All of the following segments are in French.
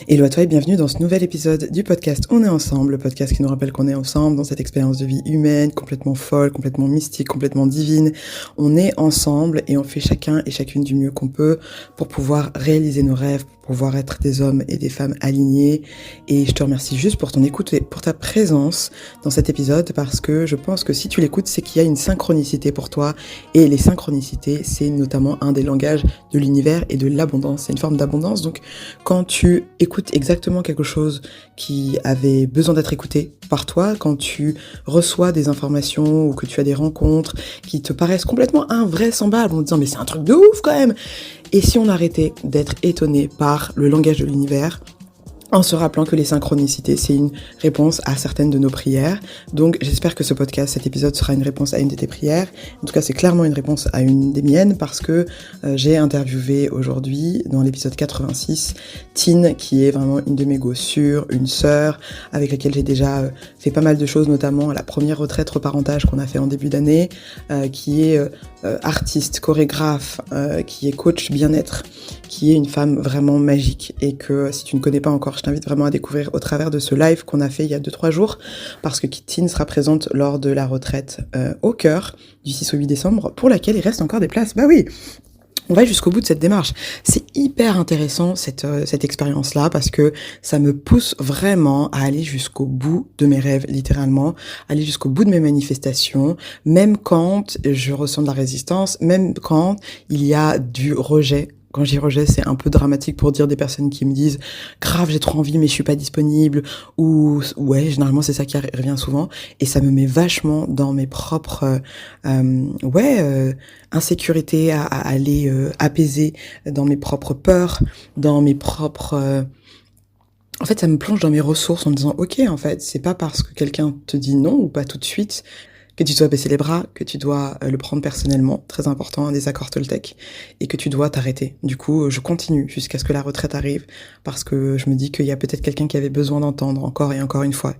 Hello à toi et bienvenue dans ce nouvel épisode du podcast On est ensemble, le podcast qui nous rappelle qu'on est ensemble dans cette expérience de vie humaine, complètement folle, complètement mystique, complètement divine. On est ensemble et on fait chacun et chacune du mieux qu'on peut pour pouvoir réaliser nos rêves, pour pouvoir être des hommes et des femmes alignés. Et je te remercie juste pour ton écoute et pour ta présence dans cet épisode parce que je pense que si tu l'écoutes, c'est qu'il y a une synchronicité pour toi. Et les synchronicités, c'est notamment un des langages de l'univers et de l'abondance. C'est une forme d'abondance. Donc, quand tu écoutes exactement quelque chose qui avait besoin d'être écouté par toi, quand tu reçois des informations ou que tu as des rencontres qui te paraissent complètement invraisemblables en te disant mais c'est un truc de ouf quand même. Et si on arrêtait d'être étonné par le langage de l'univers, en se rappelant que les synchronicités, c'est une réponse à certaines de nos prières. Donc, j'espère que ce podcast, cet épisode sera une réponse à une de tes prières. En tout cas, c'est clairement une réponse à une des miennes parce que j'ai interviewé aujourd'hui, dans l'épisode 86, Tine, qui est vraiment une de mes gossures, une sœur, avec laquelle j'ai déjà fait pas mal de choses, notamment à la première retraite reparentage qu'on a fait en début d'année, qui est artiste, chorégraphe, qui est coach bien-être, qui est une femme vraiment magique et que si tu ne connais pas encore, je t'invite vraiment à découvrir au travers de ce live qu'on a fait il y a 2-3 jours parce que Tine sera présente lors de la retraite au cœur du 6 au 8 décembre pour laquelle il reste encore des places. Bah oui, on va jusqu'au bout de cette démarche. C'est hyper intéressant cette expérience-là parce que ça me pousse vraiment à aller jusqu'au bout de mes rêves, littéralement, aller jusqu'au bout de mes manifestations, même quand je ressens de la résistance, même quand il y a du rejet. Quand je dis rejet, c'est un peu dramatique pour dire des personnes qui me disent « grave, j'ai trop envie mais je suis pas disponible » ou « ouais, généralement c'est ça qui revient souvent » et ça me met vachement dans mes propres insécurités à aller apaiser, dans mes propres peurs, dans mes propres... En fait, ça me plonge dans mes ressources en me disant « ok, en fait, c'est pas parce que quelqu'un te dit non ou pas tout de suite » que tu dois baisser les bras, que tu dois le prendre personnellement, très important, un désaccord Toltec, et que tu dois t'arrêter. Du coup, je continue jusqu'à ce que la retraite arrive, parce que je me dis qu'il y a peut-être quelqu'un qui avait besoin d'entendre encore et encore une fois,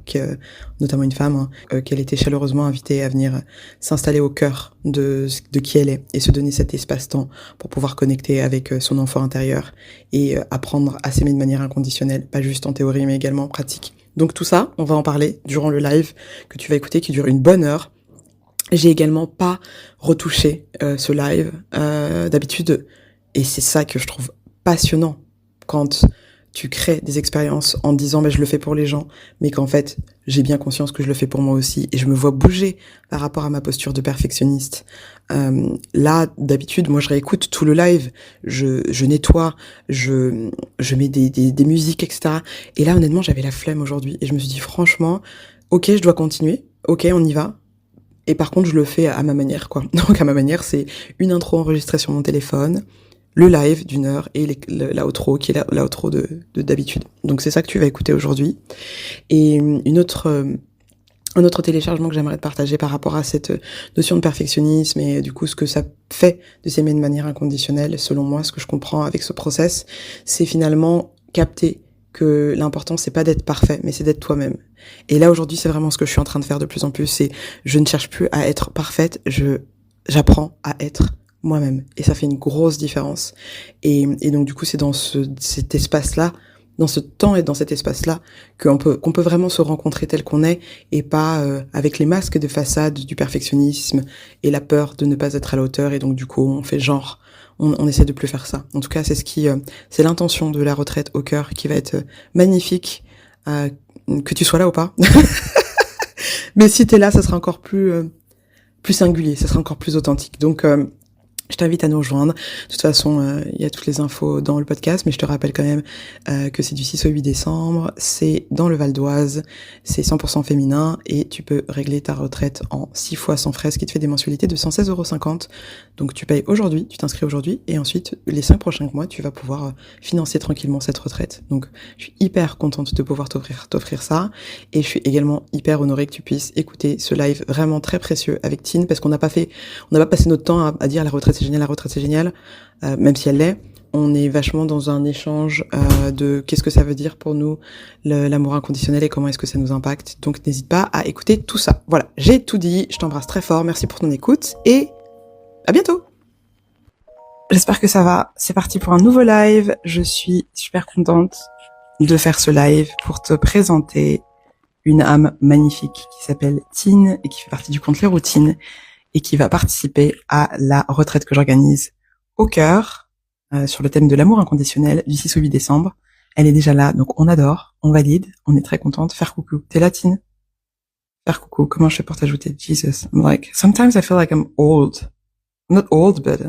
notamment une femme, qu'elle était chaleureusement invitée à venir s'installer au cœur de qui elle est, et se donner cet espace-temps pour pouvoir connecter avec son enfant intérieur, et apprendre à s'aimer de manière inconditionnelle, pas juste en théorie, mais également en pratique. Donc tout ça, on va en parler durant le live que tu vas écouter, qui dure une bonne heure. J'ai également pas retouché ce live d'habitude et c'est ça que je trouve passionnant quand tu crées des expériences en disant je le fais pour les gens mais qu'en fait j'ai bien conscience que je le fais pour moi aussi et je me vois bouger par rapport à ma posture de perfectionniste. Là d'habitude moi je réécoute tout le live, je nettoie, je mets des musiques etc. Et là honnêtement j'avais la flemme aujourd'hui et je me suis dit franchement ok je dois continuer, ok on y va. Et par contre, je le fais à ma manière, quoi. Donc, à ma manière, c'est une intro enregistrée sur mon téléphone, le live d'une heure et la outro, qui est la outro de d'habitude. Donc, c'est ça que tu vas écouter aujourd'hui. Et un autre téléchargement que j'aimerais te partager par rapport à cette notion de perfectionnisme et du coup, ce que ça fait de s'aimer de manière inconditionnelle, selon moi, ce que je comprends avec ce process, c'est finalement capter que l'important c'est pas d'être parfait, mais c'est d'être toi-même. Et là aujourd'hui c'est vraiment ce que je suis en train de faire de plus en plus, c'est je ne cherche plus à être parfaite, j'apprends à être moi-même et ça fait une grosse différence. Et donc du coup c'est dans cet espace-là, dans ce temps et dans cet espace-là qu'on peut vraiment se rencontrer tel qu'on est et pas avec les masques de façade du perfectionnisme et la peur de ne pas être à la hauteur et donc du coup on fait genre on essaie de plus faire ça. En tout cas, c'est l'intention de la retraite au cœur qui va être magnifique, que tu sois là ou pas. Mais si t'es là, ça sera encore plus singulier, ça sera encore plus authentique. Donc, je t'invite à nous rejoindre. De toute façon, il y a toutes les infos dans le podcast, mais je te rappelle quand même que c'est du 6 au 8 décembre, c'est dans le Val d'Oise, c'est 100% féminin et tu peux régler ta retraite en 6 fois sans frais, ce qui te fait des mensualités de 116,50 €. Donc tu payes aujourd'hui, tu t'inscris aujourd'hui et ensuite, les 5 prochains mois, tu vas pouvoir financer tranquillement cette retraite. Donc je suis hyper contente de pouvoir t'offrir ça et je suis également hyper honorée que tu puisses écouter ce live vraiment très précieux avec Tine parce qu'on n'a pas passé notre temps à dire la retraite c'est génial, même si elle l'est. On est vachement dans un échange de qu'est-ce que ça veut dire pour nous, l'amour inconditionnel et comment est-ce que ça nous impacte. Donc n'hésite pas à écouter tout ça. Voilà, j'ai tout dit, je t'embrasse très fort, merci pour ton écoute et à bientôt. J'espère que ça va, c'est parti pour un nouveau live, je suis super contente de faire ce live pour te présenter une âme magnifique qui s'appelle Tine et qui fait partie du compte Les Routines et qui va participer à la retraite que j'organise au cœur sur le thème de l'amour inconditionnel du 6 au 8 décembre. Elle est déjà là, donc on adore, on valide, on est très contente. Faire coucou. T'es là, Tine? Faire coucou. Comment je fais pour t'ajouter? Jesus. I'm like, sometimes I feel like I'm old. I'm not old, but...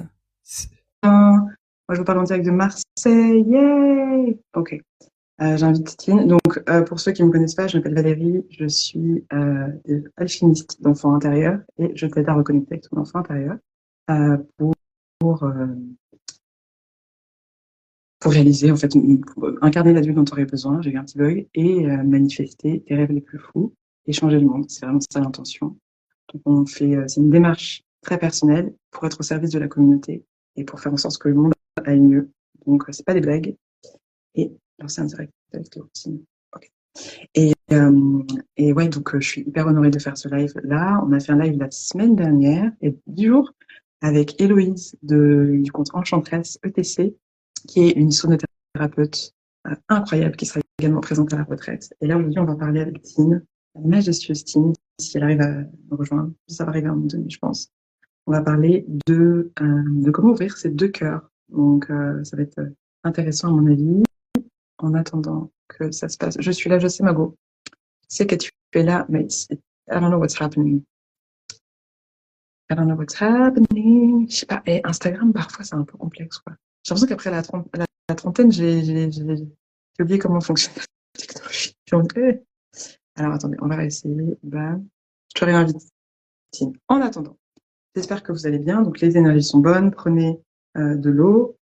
moi, je vous parle en direct de Marseille. Yay! Ok. J'invite Tine. Donc, pour ceux qui me connaissent pas, je m'appelle Valérie. Je suis alchimiste d'enfants intérieurs et je t'aide à reconnecter avec ton enfant intérieur pour réaliser, en fait, pour incarner l'adulte dont tu aurais besoin. J'ai eu un petit bug et manifester tes rêves les plus fous et changer le monde. C'est vraiment ça l'intention. Donc, on fait, c'est une démarche très personnelle pour être au service de la communauté et pour faire en sorte que le monde aille mieux. Donc, c'est pas des blagues. Et lancer un direct avec les routines. Ok. Et ouais, donc je suis hyper honorée de faire ce live là. On a fait un live la semaine dernière et 10 jours avec Héloïse du compte Enchantresse ETC, qui est une sonothérapeute incroyable qui sera également présente à la retraite. Et là aujourd'hui, on va parler avec Tine, la majestueuse Tine, si elle arrive à nous rejoindre. Ça va arriver à un moment donné, je pense. On va parler de comment ouvrir ses deux cœurs. Donc ça va être intéressant à mon avis. En attendant que ça se passe. Je suis là, je sais, Mago. Je sais que tu es là, mais I don't know what's happening. I don't know what's happening. Je sais pas. Et Instagram, parfois, c'est un peu complexe, quoi. J'ai l'impression qu'après la trentaine, j'ai oublié comment fonctionne la technologie. Alors, attendez, on va réessayer. Bah, je te réinvite, Tine. En attendant, j'espère que vous allez bien. Donc, les énergies sont bonnes. Prenez de l'eau.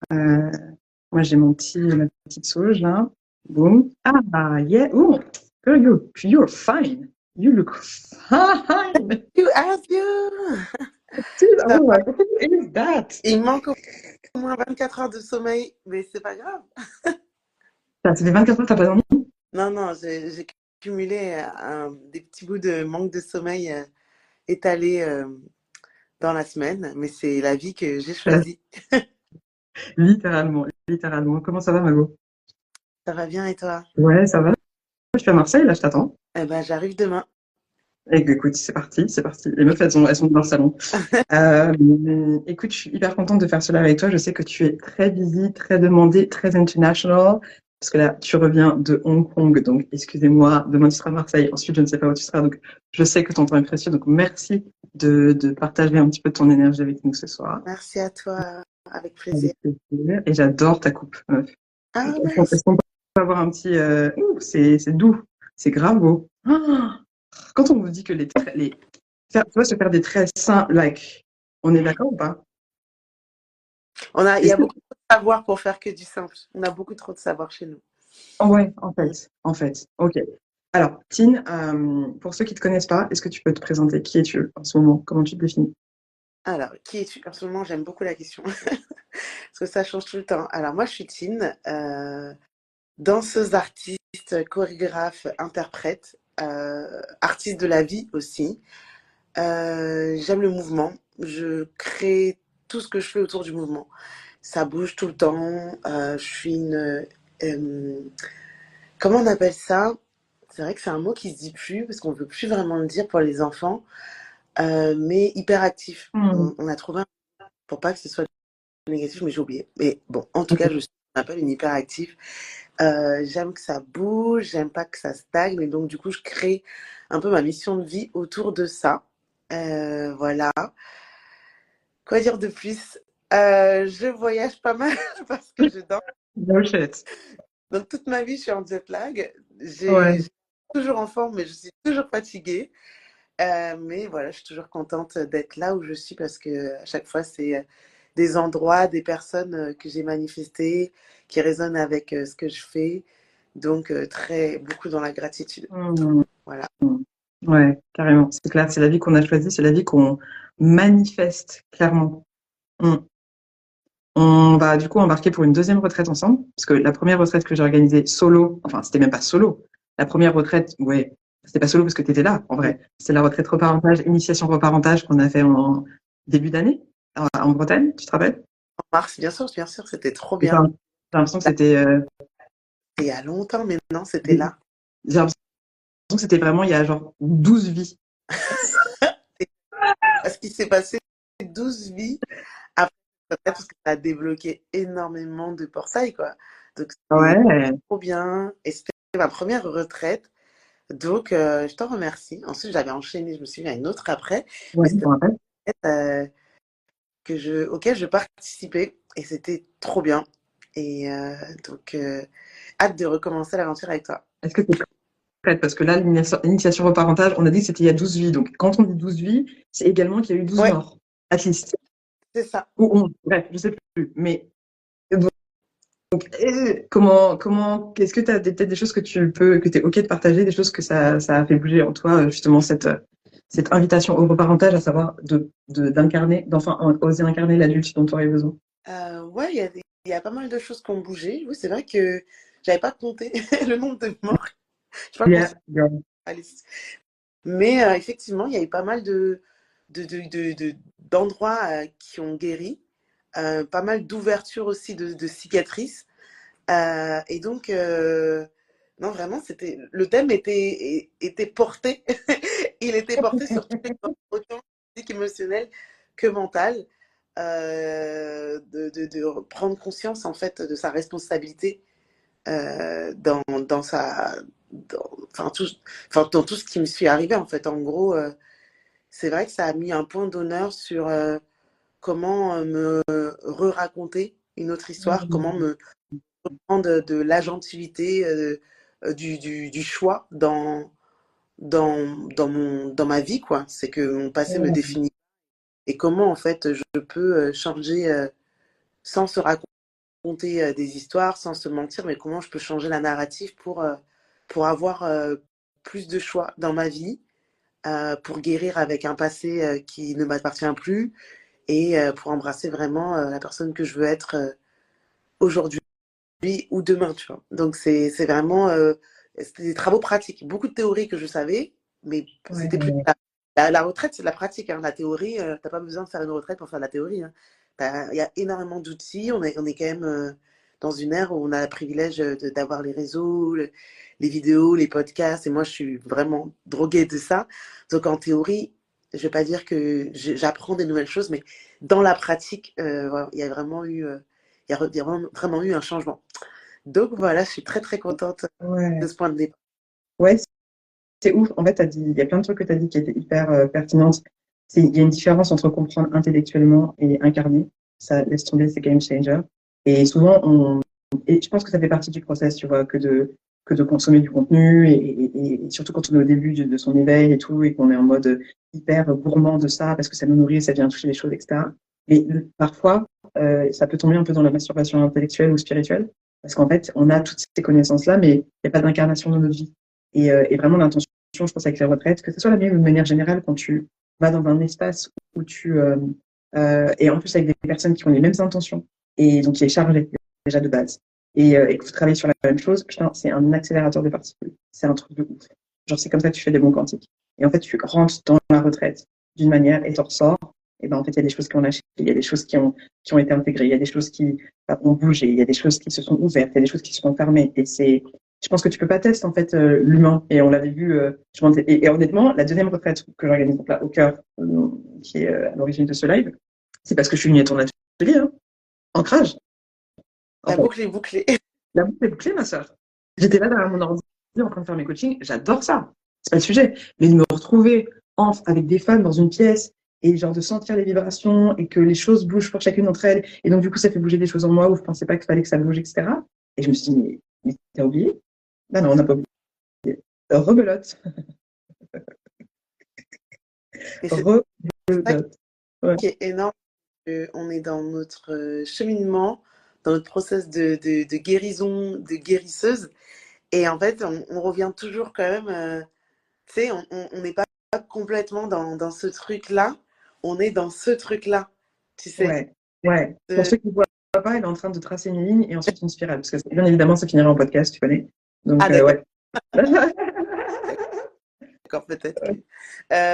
Moi, j'ai ma petite sauge, là. Boom. Ah, yeah. Ooh, girl, you're fine. You look fine. You as you. Dude, oh my God, what is that? Il manque au moins 24 heures de sommeil, mais c'est pas grave. Ça fait 24 heures que t'as pas dormi? Non, j'ai cumulé des petits bouts de manque de sommeil étalés dans la semaine, mais c'est la vie que j'ai choisie. Littéralement. Comment ça va, Mago? Ça va bien et toi? Ouais, ça va. Je suis à Marseille, là, je t'attends. Eh ben, j'arrive demain. Écoute, c'est parti. Les meufs, elles sont dans le salon. Écoute, je suis hyper contente de faire cela avec toi. Je sais que tu es très busy, très demandée, très international. Parce que là, tu reviens de Hong Kong, donc excusez-moi, demain tu seras à Marseille, ensuite je ne sais pas où tu seras, donc je sais que ton temps est précieux, donc merci de partager un petit peu de ton énergie avec nous ce soir. Merci à toi, avec plaisir. Et j'adore ta coupe, meuf. Ah, Est-ce qu'on peut avoir un petit... c'est doux, c'est grave beau. Ah, quand on vous dit que les traits, tu vois, se faire des traits sains, like, on est d'accord ou pas? il y a beaucoup de savoir pour faire que du simple. On a beaucoup trop de savoir chez nous. Ouais, en fait. Ok. Alors, Tine, pour ceux qui ne te connaissent pas, est-ce que tu peux te présenter? Qui es-tu en ce moment? Comment tu te définis? Alors, qui es-tu? En ce moment, j'aime beaucoup la question. Parce que ça change tout le temps. Alors, moi, je suis Tine, danseuse, artiste, chorégraphe, interprète, artiste de la vie aussi. J'aime le mouvement. Je crée tout ce que je fais autour du mouvement. Ça bouge tout le temps. Je suis une... comment on appelle ça? C'est vrai que c'est un mot qui se dit plus, parce qu'on ne veut plus vraiment le dire pour les enfants. Mais hyperactif. On a trouvé un... Pour pas que ce soit négatif, mais j'ai oublié. Mais bon, en tout cas, je suis ce qu'on appelle une hyperactive. J'aime que ça bouge, j'aime pas que ça stagne, et donc du coup, je crée un peu ma mission de vie autour de ça. Voilà. Quoi dire de plus? Je voyage pas mal parce que je danse. No shit. Donc toute ma vie, je suis en jet lag. Ouais. Je suis toujours en forme, mais je suis toujours fatiguée. Mais voilà, je suis toujours contente d'être là où je suis parce que à chaque fois, c'est des endroits, des personnes que j'ai manifestées, qui résonnent avec ce que je fais. Donc, beaucoup dans la gratitude. Voilà. Ouais, carrément. C'est clair, c'est la vie qu'on a choisie, c'est la vie qu'on manifeste clairement. On va du coup embarquer pour une deuxième retraite ensemble, parce que la première retraite que j'ai organisée solo, enfin, c'était même pas solo. La première retraite, ouais, c'était pas solo parce que tu étais là, en vrai. C'est la retraite reparentage, initiation reparentage qu'on a fait en début d'année, en Bretagne, tu te rappelles? En mars, bien sûr, c'était trop bien. J'ai l'impression que c'était il y a longtemps, mais non, c'était J'ai là. l'impression que c'était vraiment il y a genre 12 vies. Parce qu'il s'est passé 12 vies après, parce que ça a débloqué énormément de portails, quoi. Donc, c'était Ouais, trop bien. Et c'était ma première retraite. Donc, je t'en remercie. Ensuite, j'avais enchaîné, je me suis mis à une autre après. ouais, Mais je c'était me rappelle. auquel je participais. Et c'était trop bien. Et donc, hâte de recommencer l'aventure avec toi. Est-ce que tu es prête? Parce que là, l'initiation au parentage, on a dit que c'était il y a 12 vies. Donc, quand on dit 12 vies, c'est également qu'il y a eu 12 Ouais, morts, at least. c'est ça. Ou 11, bref, je sais plus. Mais qu'est-ce que tu as peut-être des choses que que tu es OK de partager, des choses que ça a fait bouger en toi, justement, cette invitation au reparentage, à savoir d'incarner, d'enfin oser incarner l'adulte dont tu aurais besoin. Ouais, il y a pas mal de choses qui ont bougé. Oui, c'est vrai que j'avais pas compté le nombre de morts. Je sais pas Yeah, pensé yeah. à liste. Mais effectivement, il y a eu pas mal d'endroits qui ont guéri, pas mal d'ouvertures aussi de cicatrices. Et donc, non, vraiment, le thème était porté. Il était porté sur tous les plans, autant physique, émotionnel que mental. De prendre conscience, en fait, de sa responsabilité dans dans tout ce qui me suis arrivé, en fait. En gros, c'est vrai que ça a mis un point d'honneur sur comment me re-raconter une autre histoire, comment me reprendre de l'agentivité, du choix dans ma vie, quoi. C'est que mon passé me définit. Et comment, en fait, je peux changer sans se raconter des histoires, sans se mentir, mais comment je peux changer la narrative pour avoir plus de choix dans ma vie, pour guérir avec un passé qui ne m'appartient plus et pour embrasser vraiment la personne que je veux être aujourd'hui ou demain, tu vois. Donc, c'est vraiment c'était des travaux pratiques. Beaucoup de théories que je savais, mais Ouais, c'était plus. La retraite, c'est de la pratique. Hein. La théorie, t'as pas besoin de faire une retraite pour faire de la théorie. Hein. Il y a énormément d'outils. On est quand même dans une ère où on a le privilège d'avoir les réseaux, les vidéos, les podcasts. Et moi, je suis vraiment droguée de ça. Donc, en théorie, je vais pas dire que j'apprends des nouvelles choses, mais dans la pratique, voilà, il y a vraiment eu, il y a vraiment eu un changement. Donc voilà, je suis très très contente de ouais, ce point de départ. ouais, c'est ouf. En fait, il y a plein de trucs que tu as dit qui étaient hyper pertinentes. Il y a une différence entre comprendre intellectuellement et incarner. Ça laisse tomber, c'est game changer. Et souvent, et je pense que ça fait partie du process, tu vois, que de consommer du contenu et surtout quand on est au début de son éveil et tout, et qu'on est en mode hyper gourmand de ça parce que ça nous nourrit, ça vient toucher les choses, etc. Mais parfois, ça peut tomber un peu dans la masturbation intellectuelle ou spirituelle parce qu'en fait, on a toutes ces connaissances-là, mais il n'y a pas d'incarnation dans notre vie. Et vraiment, l'intention, je pense, avec les retraites, que ce soit la mienne ou de manière générale, quand tu vas dans un espace où et en plus avec des personnes qui ont les mêmes intentions, et donc qui est chargé déjà de base, et que vous travaillez sur la même chose, putain, c'est un accélérateur de particules. C'est un truc de ouf. Genre, c'est comme ça que tu fais des bons quantiques. Et en fait, tu rentres dans la retraite d'une manière et t'en ressors. Et ben, en fait, il y a des choses qui ont lâché, il y a des choses qui ont été intégrées, il y a des choses qui ont bougé, il y a des choses qui se sont ouvertes, il y a des choses qui se sont fermées. Et je pense que tu peux pas tester en fait l'humain. Et on l'avait vu. Et honnêtement, la deuxième retraite que j'organise donc là au cœur, qui est à l'origine de ce live, c'est parce que je suis venue à ton atelier, hein. Ancrage. En La fait, boucle est bouclée. la boucle est bouclée, ma sœur. J'étais là derrière mon ordi en train de faire mes coachings. J'adore ça. C'est pas le sujet. Mais de me retrouver avec des femmes dans une pièce et genre de sentir les vibrations et que les choses bougent pour chacune d'entre elles. Et donc, du coup, ça fait bouger des choses en moi où je pensais pas qu'il fallait que ça bouge, etc. Et je me suis dit, mais t'as oublié? Bah non, on n'a pas oublié. Rebelote. Et c'est ça Rebelote. Ouais. qui est énorme. On est dans notre cheminement, dans notre process de guérison, de guérisseuse. Et en fait, on revient toujours quand même, tu sais, on n'est pas complètement dans ce truc-là. On est dans ce truc-là, tu sais. Ouais. Ouais. Pour ceux qui ne voient pas, elle est en train de tracer une ligne et ensuite une spirale. Parce que bien évidemment, ça finira en podcast, tu connais. Donc, Ah, d'accord. ouais. D'accord, peut-être que.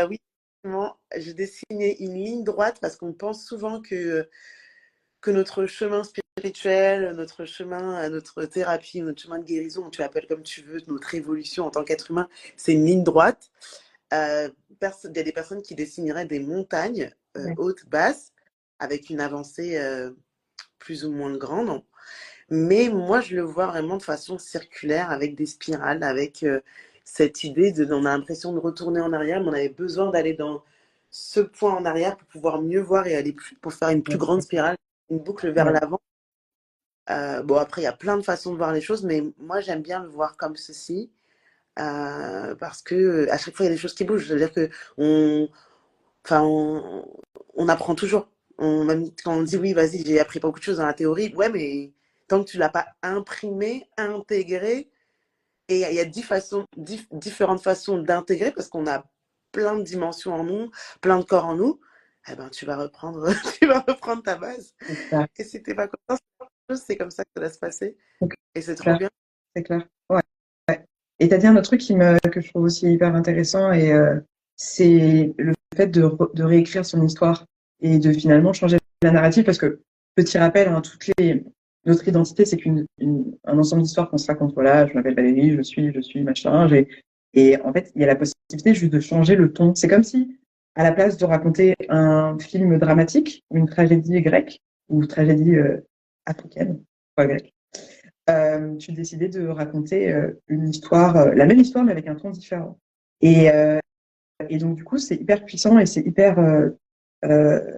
Oui, effectivement, je dessinais une ligne droite parce qu'on pense souvent que que notre chemin spirituel, notre chemin, notre thérapie, notre chemin de guérison, tu appelles comme tu veux, notre évolution en tant qu'être humain, c'est une ligne droite. Il y a des personnes qui dessineraient des montagnes hautes, basses, avec une avancée plus ou moins grande. Mais moi, je le vois vraiment de façon circulaire, avec des spirales, avec cette idée on a l'impression de retourner en arrière, mais on avait besoin d'aller dans ce point en arrière pour pouvoir mieux voir et aller pour faire une plus grande spirale, une boucle vers l'avant. Bon, après, il y a plein de façons de voir les choses, mais moi, j'aime bien le voir comme ceci, parce que à chaque fois, il y a des choses qui bougent. C'est-à-dire que enfin, on apprend toujours. Même quand on dit oui, vas-y, j'ai appris beaucoup de choses dans la théorie, ouais, mais tant que tu l'as pas imprimé, intégré, et il y a différentes façons d'intégrer parce qu'on a plein de dimensions en nous, plein de corps en nous, eh ben, tu vas reprendre, tu vas reprendre ta base. Et si t'es pas content, c'est comme ça que ça va se passer. Et c'est trop bien. C'est clair. Ouais. Et tu as dit un autre truc que je trouve aussi hyper intéressant, et c'est le fait de réécrire son histoire et de finalement changer la narrative, parce que, petit rappel, hein, notre identité, c'est un ensemble d'histoires qu'on se raconte. Voilà, je m'appelle Valérie, je suis machin, et en fait, il y a la possibilité juste de changer le ton. C'est comme si, à la place de raconter un film dramatique, une tragédie grecque, ou tragédie africaine, pas grecque, tu décidais de raconter une histoire, la même histoire, mais avec un ton différent. Et donc, du coup, c'est hyper puissant, et c'est hyper... Il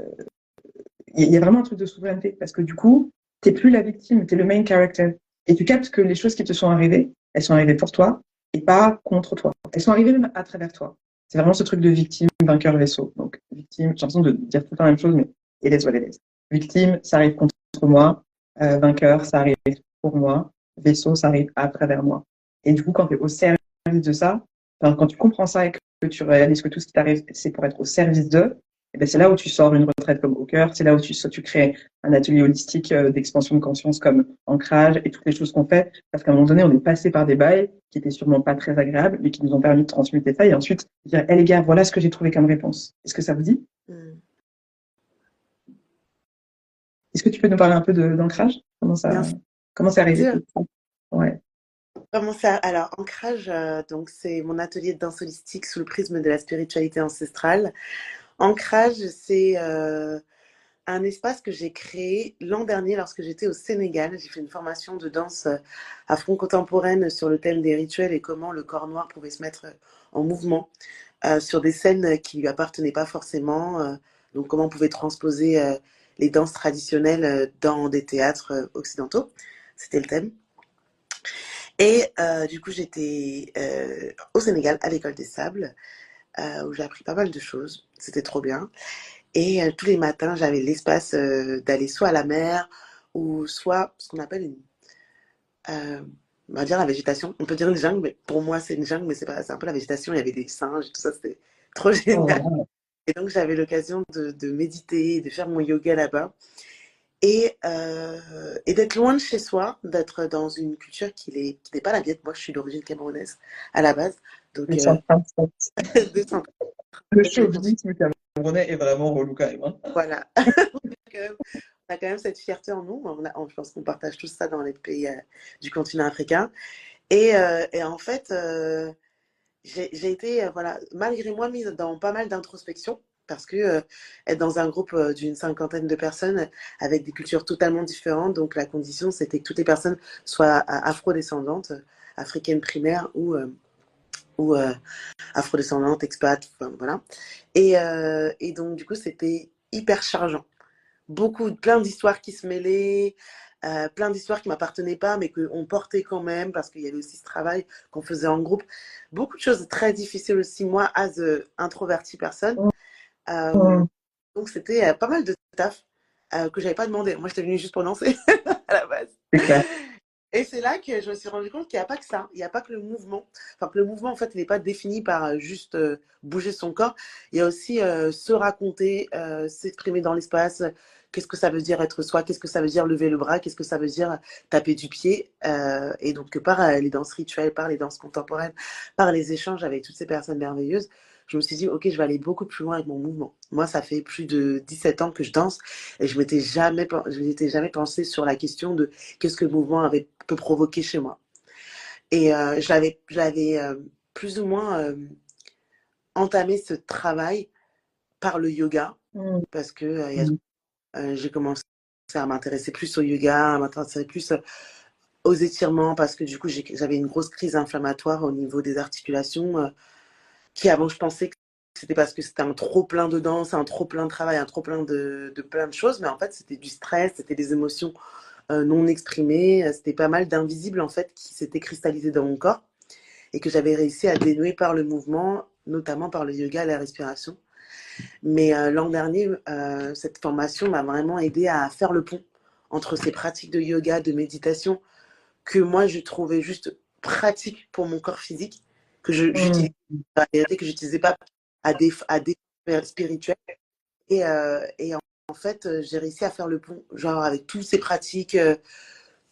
y a vraiment un truc de souveraineté, parce que du coup, t'es plus la victime, t'es le main character. Et tu captes que les choses qui te sont arrivées, elles sont arrivées pour toi et pas contre toi. Elles sont arrivées même à travers toi. C'est vraiment ce truc de victime, vainqueur, vaisseau. Donc, victime, j'ai l'impression de dire tout le temps la même chose, mais it is what it is. Victime, ça arrive contre moi. Vainqueur, ça arrive pour moi. Vaisseau, ça arrive à travers moi. Et du coup, quand tu es au service de ça, quand tu comprends ça et que tu réalises que tout ce qui t'arrive, c'est pour être au service d'eux, et ben c'est là où tu sors une retraite comme Hawker, c'est là où tu crées un atelier holistique d'expansion de conscience comme Ancrage et toutes les choses qu'on fait, parce qu'à un moment donné, on est passé par des bails qui étaient sûrement pas très agréables, mais qui nous ont permis de transmuter ça, et ensuite dire, les gars, voilà ce que j'ai trouvé comme réponse. Est-ce que ça vous dit? Est-ce que tu peux nous parler un peu d'Ancrage? Comment c'est arrivé? Ouais. Alors, Ancrage, donc c'est mon atelier de danse holistique sous le prisme de la spiritualité ancestrale. Ancrage, c'est un espace que j'ai créé l'an dernier lorsque j'étais au Sénégal. J'ai fait une formation de danse afro-contemporaine sur le thème des rituels et comment le corps noir pouvait se mettre en mouvement sur des scènes qui lui appartenaient pas forcément. Donc, comment on pouvait transposer les danses traditionnelles dans des théâtres occidentaux. C'était le thème. Et du coup, j'étais au Sénégal, à l'École des Sables, où j'ai appris pas mal de choses. C'était trop bien. Et tous les matins, j'avais l'espace d'aller soit à la mer, ou soit ce qu'on appelle on va dire la végétation. On peut dire une jungle, mais pour moi, c'est une jungle, mais c'est un peu la végétation. Il y avait des singes et tout ça, c'était trop génial. Oh, Et donc, j'avais l'occasion de méditer, de faire mon yoga là-bas. Et d'être loin de chez soi, d'être dans une culture qui n'est pas la mienne. Moi, je suis d'origine camerounaise à la base. Donc, le chauvinisme camerounais est vraiment relou quand même. Hein. Voilà. On a quand même cette fierté en nous. Je pense qu'on partage tout ça dans les pays du continent africain. Et en fait, j'ai été, voilà, malgré moi, mise dans pas mal d'introspection. Parce que être dans un groupe d'une cinquantaine de personnes avec des cultures totalement différentes, donc la condition, c'était que toutes les personnes soient afro-descendantes, africaines primaires ou afro-descendantes, expats, enfin, voilà. Et donc, du coup, c'était hyper chargeant. Plein d'histoires qui se mêlaient, plein d'histoires qui ne m'appartenaient pas, mais qu'on portait quand même, parce qu'il y avait aussi ce travail qu'on faisait en groupe. Beaucoup de choses très difficiles aussi, moi, as introvertie personne. Donc, c'était pas mal de taf que j'avais pas demandé. Moi, j'étais venue juste pour danser à la base. C'est clair. Et c'est là que je me suis rendu compte qu'il n'y a pas que ça. Il n'y a pas que le mouvement. Enfin, que le mouvement, en fait, il n'est pas défini par juste bouger son corps. Il y a aussi se raconter, s'exprimer dans l'espace. Qu'est-ce que ça veut dire être soi? Qu'est-ce que ça veut dire lever le bras? Qu'est-ce que ça veut dire taper du pied? Et donc, par les danses rituelles, par les danses contemporaines, par les échanges avec toutes ces personnes merveilleuses, je me suis dit, ok, je vais aller beaucoup plus loin avec mon mouvement. Moi, ça fait plus de 17 ans que je danse et je m'étais jamais pensé sur la question de qu'est-ce que le mouvement peut provoquer chez moi. Et j'avais plus ou moins entamé ce travail par le yoga parce que j'ai commencé à m'intéresser plus au yoga, à m'intéresser plus aux étirements parce que du coup, j'avais une grosse crise inflammatoire au niveau des articulations qui avant, je pensais que c'était parce que c'était un trop plein de danse, un trop plein de travail, un trop plein de plein de choses. Mais en fait, c'était du stress, c'était des émotions non exprimées. C'était pas mal d'invisibles, en fait, qui s'étaient cristallisés dans mon corps et que j'avais réussi à dénouer par le mouvement, notamment par le yoga et la respiration. Mais l'an dernier, cette formation m'a vraiment aidé à faire le pont entre ces pratiques de yoga, de méditation, que moi, je trouvais juste pratiques pour mon corps physique, que j'utilisais que j'utilisais pas à des spirituels. Et en fait, j'ai réussi à faire le pont, genre avec toutes ces pratiques,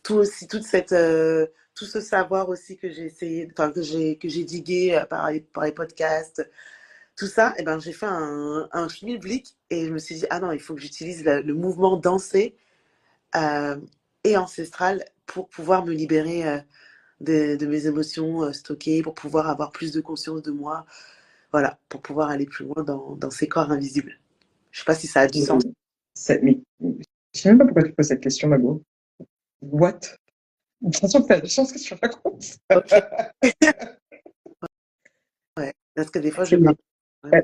tout ce savoir aussi que j'ai essayé, enfin que j'ai digué par les podcasts, tout ça, et ben j'ai fait un schmilblick et je me suis dit ah non, il faut que j'utilise le mouvement dansé euh, et ancestral pour pouvoir me libérer de mes émotions stockées, pour pouvoir avoir plus de conscience de moi, voilà, pour pouvoir aller plus loin dans ces corps invisibles. Je sais pas si ça a du sens. Mais je sais même pas pourquoi tu poses cette question, Mago. What? J'ai l'impression que tu as des chances que tu racontes. Ok. Ouais, parce que des fois, je Mais, parle.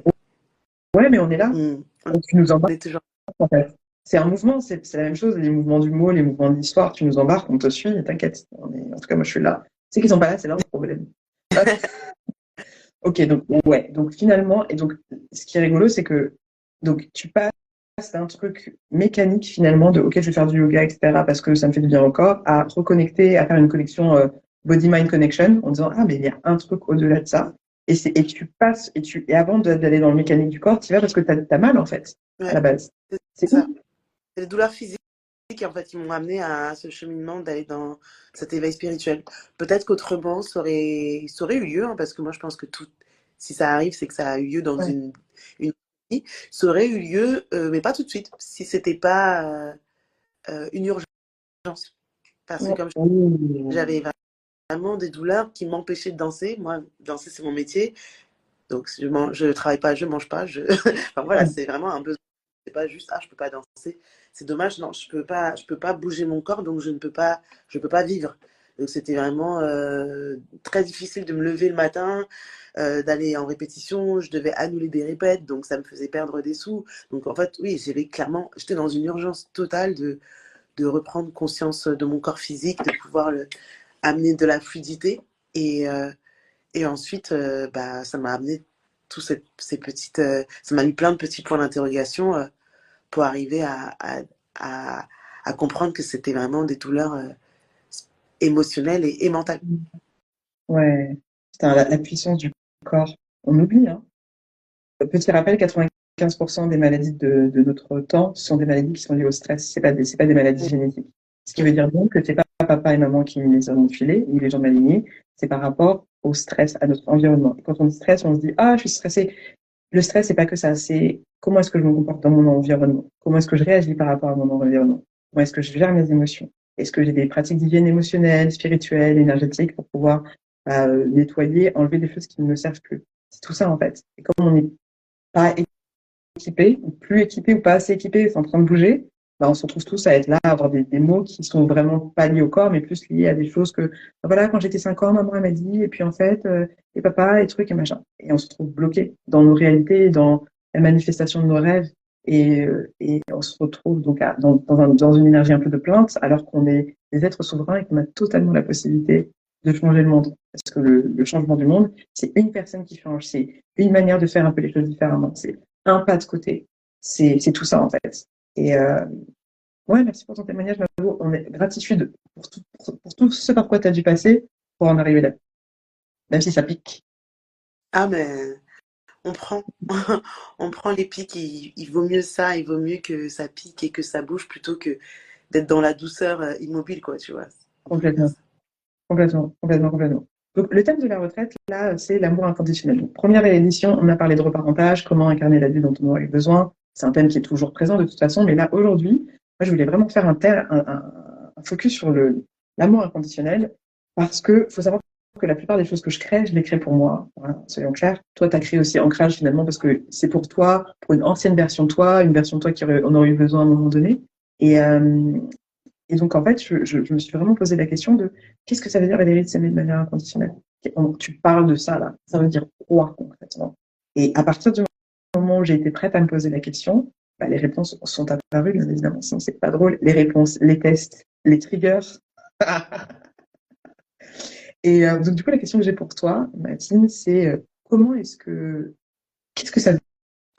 ouais, mais on est là. Tu nous On embarques, est toujours. en fait. C'est un mouvement, c'est la même chose. Les mouvements du mot, les mouvements de l'histoire, tu nous embarques, on te suit, t'inquiète. En tout cas, moi, je suis là. C'est qu'ils sont pas là, c'est là le problème. Ok, donc, ouais. Donc, finalement, et donc, ce qui est rigolo, c'est que, donc, tu passes d'un truc mécanique, finalement, de, ok, je vais faire du yoga, etc., parce que ça me fait du bien au corps, à reconnecter, à faire une connexion body-mind connection, en disant, ah, mais il y a un truc au-delà de ça. Et tu passes, et avant d'aller dans le mécanique du corps, tu vas parce que t'as mal, en fait, à Ouais, la base. c'est C'est ça. ouf. C'est les douleurs physiques, en fait, qui m'ont amené à ce cheminement d'aller dans cet éveil spirituel. Peut-être qu'autrement, ça aurait eu lieu, hein, parce que moi, je pense que tout, si ça arrive, c'est que ça a eu lieu dans Ouais. une vie. Ça aurait eu lieu, mais pas tout de suite, si c'était pas une urgence. Parce que Ouais. comme Ouh. j'avais vraiment des douleurs qui m'empêchaient de danser. Moi, danser, c'est mon métier. Donc, je travaille pas, je mange pas. Enfin, voilà, c'est vraiment un besoin. C'est pas juste, ah, je peux pas danser. C'est dommage, non, je peux pas bouger mon corps, donc je peux pas vivre. Donc, c'était vraiment très difficile de me lever le matin, d'aller en répétition. Je devais annuler des répètes, donc ça me faisait perdre des sous. Donc, en fait, oui, j'étais dans une urgence totale de reprendre conscience de mon corps physique, de pouvoir amener de la fluidité. Et, euh, et ensuite, bah, ça m'a amené ces petites. Ça m'a mis plein de petits points d'interrogation pour arriver à, à comprendre que c'était vraiment des douleurs émotionnelles et mentales. Ouais. Putain, la puissance du corps. On oublie, hein. Petit rappel, 95% des maladies de notre temps sont des maladies qui sont liées au stress. C'est pas des maladies génétiques. Ce qui veut dire donc que c'est pas papa et maman qui les ont filés, ou les gens malignés. C'est par rapport au stress, à notre environnement. Et quand on dit stress, on se dit, ah, je suis stressé. Le stress, c'est pas que ça. C'est comment est-ce que je me comporte dans mon environnement? Comment est-ce que je réagis par rapport à mon environnement? Comment est-ce que je gère mes émotions? Est-ce que j'ai des pratiques d'hygiène émotionnelle, spirituelle, énergétique pour pouvoir nettoyer, enlever des choses qui ne me servent plus? C'est tout ça, en fait. Et comme on n'est pas équipé, ou plus équipé, ou pas assez équipé, c'est en train de bouger, bah, on se retrouve tous à être là, à avoir des mots qui sont vraiment pas liés au corps, mais plus liés à des choses que, bah, voilà, quand j'étais 5 ans, maman elle m'a dit, et puis en fait, et papa, et trucs et machin. Et on se trouve bloqué dans nos réalités, dans la manifestation de nos rêves, et on se retrouve donc dans une énergie un peu de plainte, alors qu'on est des êtres souverains et qu'on a totalement la possibilité de changer le monde. Parce que le changement du monde, c'est une personne qui change, c'est une manière de faire un peu les choses différemment, c'est un pas de côté. C'est tout ça, en fait. Et ouais, merci pour ton témoignage, Mabo. On est gratitude pour tout ce par quoi tu as dû passer pour en arriver là. Même si ça pique. Ah, mais on prend. On prend les pics. Il vaut mieux ça. Il vaut mieux que ça pique et que ça bouge plutôt que d'être dans la douceur immobile, quoi, tu vois. On préfère Complètement. ça. Complètement. Complètement. Complètement. Donc, le thème de la retraite, là, c'est l'amour inconditionnel. Donc, première édition, on a parlé de reparentage, comment incarner l'adulte dont on aurait besoin. C'est un thème qui est toujours présent de toute façon, mais là, aujourd'hui, moi, je voulais vraiment faire un focus sur l'amour inconditionnel parce que faut savoir que la plupart des choses que je crée, je les crée pour moi. Voilà, soyons clairs. Toi, tu as créé aussi Ancrage finalement parce que c'est pour toi, pour une ancienne version de toi, une version de toi on aurait eu besoin à un moment donné. Et, euh, et donc, en fait, je me suis vraiment posé la question de qu'est-ce que ça veut dire Valérie de s'aimer de manière inconditionnelle? Tu parles de ça, là. Ça veut dire quoi, concrètement? Et à partir du moment où j'ai été prête à me poser la question, bah, les réponses sont apparues, bien évidemment. Sinon, c'est pas drôle. Les réponses, les tests, les triggers. Donc, du coup, la question que j'ai pour toi, Mathilde, c'est qu'est-ce que ça veut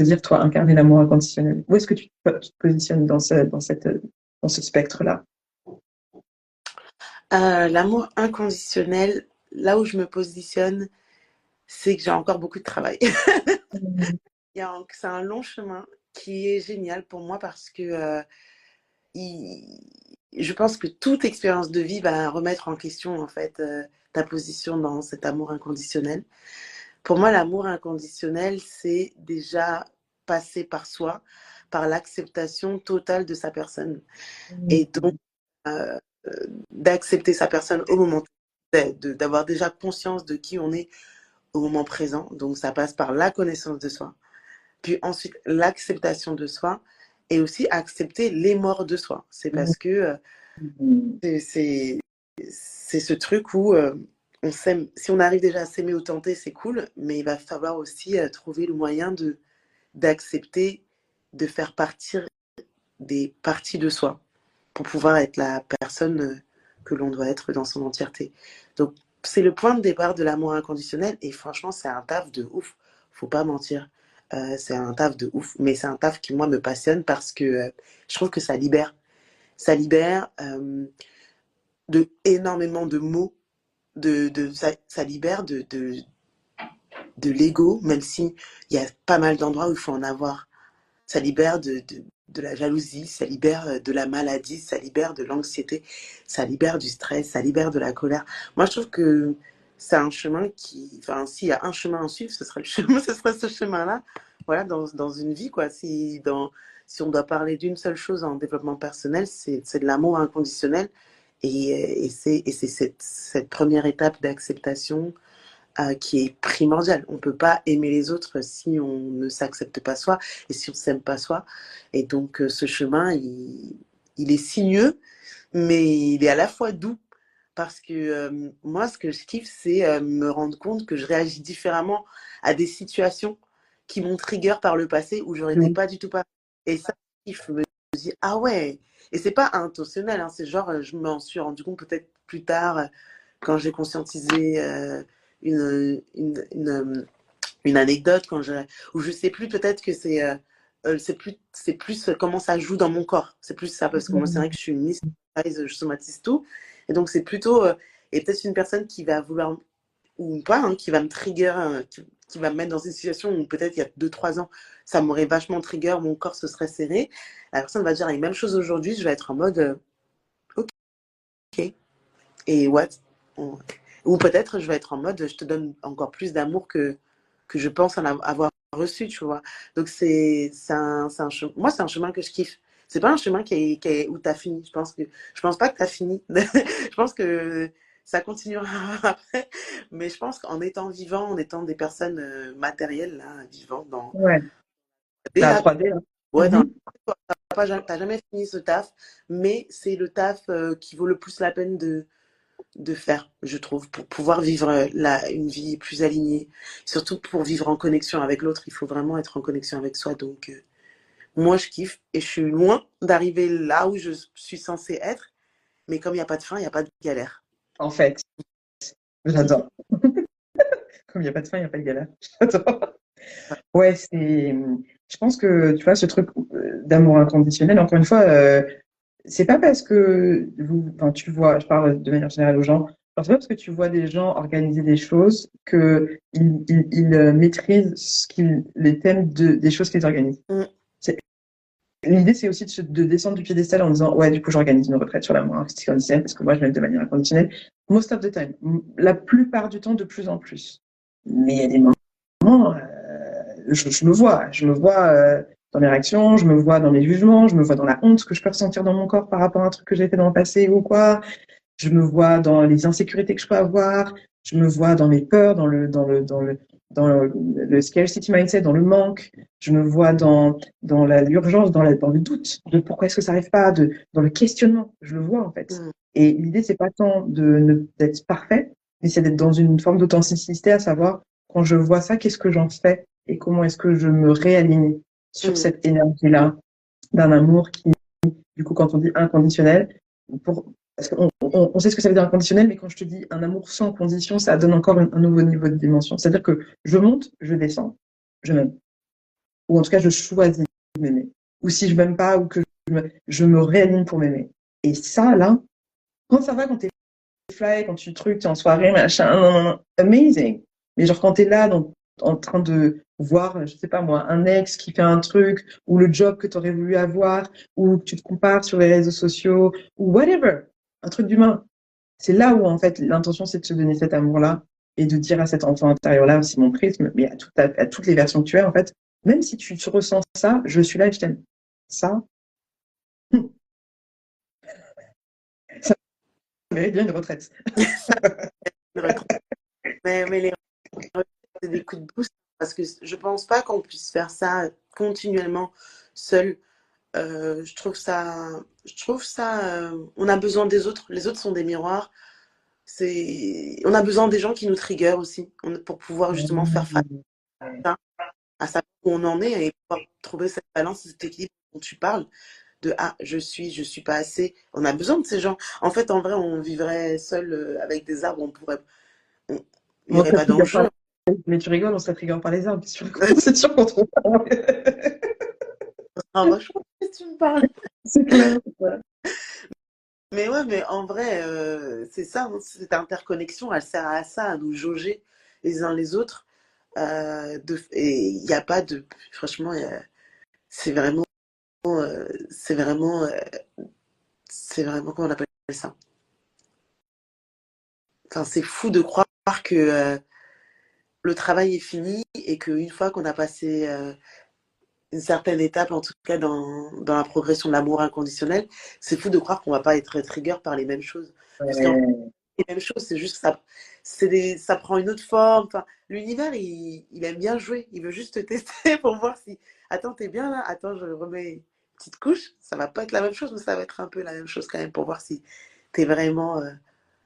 dire, toi, incarner l'amour inconditionnel? Où est-ce que tu te positionnes dans ce spectre-là? L'amour inconditionnel, là où je me positionne, c'est que j'ai encore beaucoup de travail. C'est un long chemin qui est génial pour moi parce que je pense que toute expérience de vie va remettre en question en fait ta position dans cet amour inconditionnel. Pour moi, l'amour inconditionnel, c'est déjà passer par soi, par l'acceptation totale de sa personne. Et donc, euh, d'accepter sa personne au moment d'avoir déjà conscience de qui on est au moment présent. Donc, ça passe par la connaissance de soi. Puis ensuite, l'acceptation de soi et aussi accepter les morts de soi. C'est parce que c'est ce truc où on s'aime. Si on arrive déjà à s'aimer ou tenter, c'est cool, mais il va falloir aussi trouver le moyen d'accepter de faire partir des parties de soi pour pouvoir être la personne que l'on doit être dans son entièreté. Donc, c'est le point de départ de l'amour inconditionnel et franchement, c'est un taf de ouf. Faut pas mentir. C'est un taf de ouf, mais c'est un taf qui, moi, me passionne parce que je trouve que ça libère. Ça libère énormément de mots, ça libère de l'ego, même si il y a pas mal d'endroits où il faut en avoir. Ça libère de la jalousie, ça libère de la maladie, ça libère de l'anxiété, ça libère du stress, ça libère de la colère. Moi, je trouve que c'est un chemin qui... Enfin, s'il y a un chemin à suivre, ce serait, ce serait ce chemin-là, voilà, dans une vie, quoi. Si on doit parler d'une seule chose en développement personnel, c'est de l'amour inconditionnel. Et c'est cette première étape d'acceptation qui est primordial. On ne peut pas aimer les autres si on ne s'accepte pas soi et si on ne s'aime pas soi. Et donc, ce chemin, il est sinueux, mais il est à la fois doux. Parce que moi, ce que je kiffe, c'est me rendre compte que je réagis différemment à des situations qui m'ont trigger par le passé où je n'étais pas du tout pas. Et ça, je kiffe. Je me dis, ah ouais. Et c'est pas intentionnel, hein, c'est genre, je m'en suis rendu compte peut-être plus tard, quand j'ai conscientisé une anecdote, où je sais plus, peut-être que c'est plus comment ça joue dans mon corps. C'est plus ça, parce que moi, c'est vrai que je suis une je somatise tout. Et donc, c'est plutôt, et peut-être une personne qui va vouloir, ou pas, hein, qui va me trigger, qui va me mettre dans une situation où peut-être il y a 2-3 ans, ça m'aurait vachement trigger, mon corps se serait serré. La personne va dire, la même chose aujourd'hui, je vais être en mode, ok, et what? Ou peut-être je vais être en mode, je te donne encore plus d'amour que je pense en avoir reçu, tu vois. Donc, moi, c'est un chemin que je kiffe. C'est pas un chemin où tu as fini. Je pense pas que tu as fini. Je pense que ça continuera après. Mais je pense qu'en étant vivant, en étant des personnes matérielles, là, vivantes, Ouais, la déjà, 3D, là. ouais, t'as jamais fini ce taf, mais c'est le taf qui vaut le plus la peine de faire, je trouve, pour pouvoir vivre une vie plus alignée. Surtout pour vivre en connexion avec l'autre, il faut vraiment être en connexion avec soi. Donc, moi, je kiffe et je suis loin d'arriver là où je suis censée être. Mais comme il n'y a pas de fin, il n'y a pas de galère. En fait, j'adore. Comme il n'y a pas de fin, il n'y a pas de galère. J'adore. Ouais, je pense que, tu vois, ce truc d'amour inconditionnel, encore une fois, c'est pas parce que enfin, tu vois, je parle de manière générale aux gens, alors c'est pas parce que tu vois des gens organiser des choses que ils maîtrisent les thèmes des choses qu'ils organisent. Mm. l'idée, c'est aussi de descendre du piédestal en disant, ouais, du coup, j'organise une retraite sur l'amour inconditionnel parce que moi, je m'aime de manière inconditionnelle. Most of the time. La plupart du temps, de plus en plus. Mais il y a des moments, je me vois dans mes réactions, je me vois dans mes jugements, je me vois dans la honte que je peux ressentir dans mon corps par rapport à un truc que j'ai fait dans le passé ou quoi. Je me vois dans les insécurités que je peux avoir, je me vois dans mes peurs, dans le scarcity mindset, dans le manque, je me vois dans l'urgence, dans le doute de pourquoi est-ce que ça n'arrive pas, dans le questionnement, je le vois en fait. Mm. Et l'idée, c'est pas tant d'être parfait, mais c'est d'être dans une forme d'authenticité, à savoir, quand je vois ça, qu'est-ce que j'en fais et comment est-ce que je me réaligne sur Mm. cette énergie-là d'un amour qui, du coup, quand on dit inconditionnel, pour, parce qu'on sait ce que ça veut dire inconditionnel, mais quand je te dis un amour sans condition, ça donne encore un nouveau niveau de dimension. C'est-à-dire que je monte, je descends, je m'aime. Ou en tout cas, je choisis de m'aimer. Ou si je m'aime pas, ou que je me réaligne pour m'aimer. Et ça, là, quand ça va, quand t'es fly, quand tu trucs, t'es en soirée, machin, non, non, non, amazing. Mais genre, quand t'es là, en train de voir, je sais pas moi, un ex qui fait un truc, ou le job que t'aurais voulu avoir, ou que tu te compares sur les réseaux sociaux, ou whatever, un truc d'humain. C'est là où, en fait, l'intention, c'est de se donner cet amour-là et de dire à cet enfant intérieur-là, c'est mon prisme, mais à toutes les versions que tu es, en fait, même si tu te ressens ça, je suis là et je t'aime. Ça, ça mérite bien une retraite. Les retraites. Mais les retraites, c'est des coups de boost parce que je pense pas qu'on puisse faire ça continuellement seul. On a besoin des autres. Les autres sont des miroirs. On a besoin des gens qui nous trigger aussi pour pouvoir justement faire face à ça, à savoir où on en est et pouvoir trouver cette balance, cet équilibre dont tu parles de ah, je suis pas assez. On a besoin de ces gens. En fait, en vrai, on vivrait seul avec des arbres, il n'y On aurait serait pas trigger par d'enjeu. mais tu rigoles, on serait trigger par les arbres, c'est sûr qu'on trouve pas. En vrai, je sais pas si tu me parles. C'est clair. Ouais. Mais ouais, mais en vrai, c'est ça, hein, cette interconnexion, elle sert à ça, à nous jauger les uns les autres. Et il n'y a pas de. Franchement, c'est vraiment. C'est vraiment. C'est vraiment. Comment on appelle ça? Enfin, c'est fou de croire que le travail est fini et qu'une fois qu'on a passé une certaine étape, en tout cas dans la progression de l'amour inconditionnel, c'est fou de croire qu'on va pas être trigger par les mêmes choses. Parce qu'en fait, Ouais. les mêmes choses, c'est juste que ça prend une autre forme. Enfin, l'univers, il aime bien jouer. Il veut juste te tester pour voir si, attends, t'es bien là, attends, je remets une petite couche. Ça va pas être la même chose, mais ça va être un peu la même chose quand même pour voir si t'es vraiment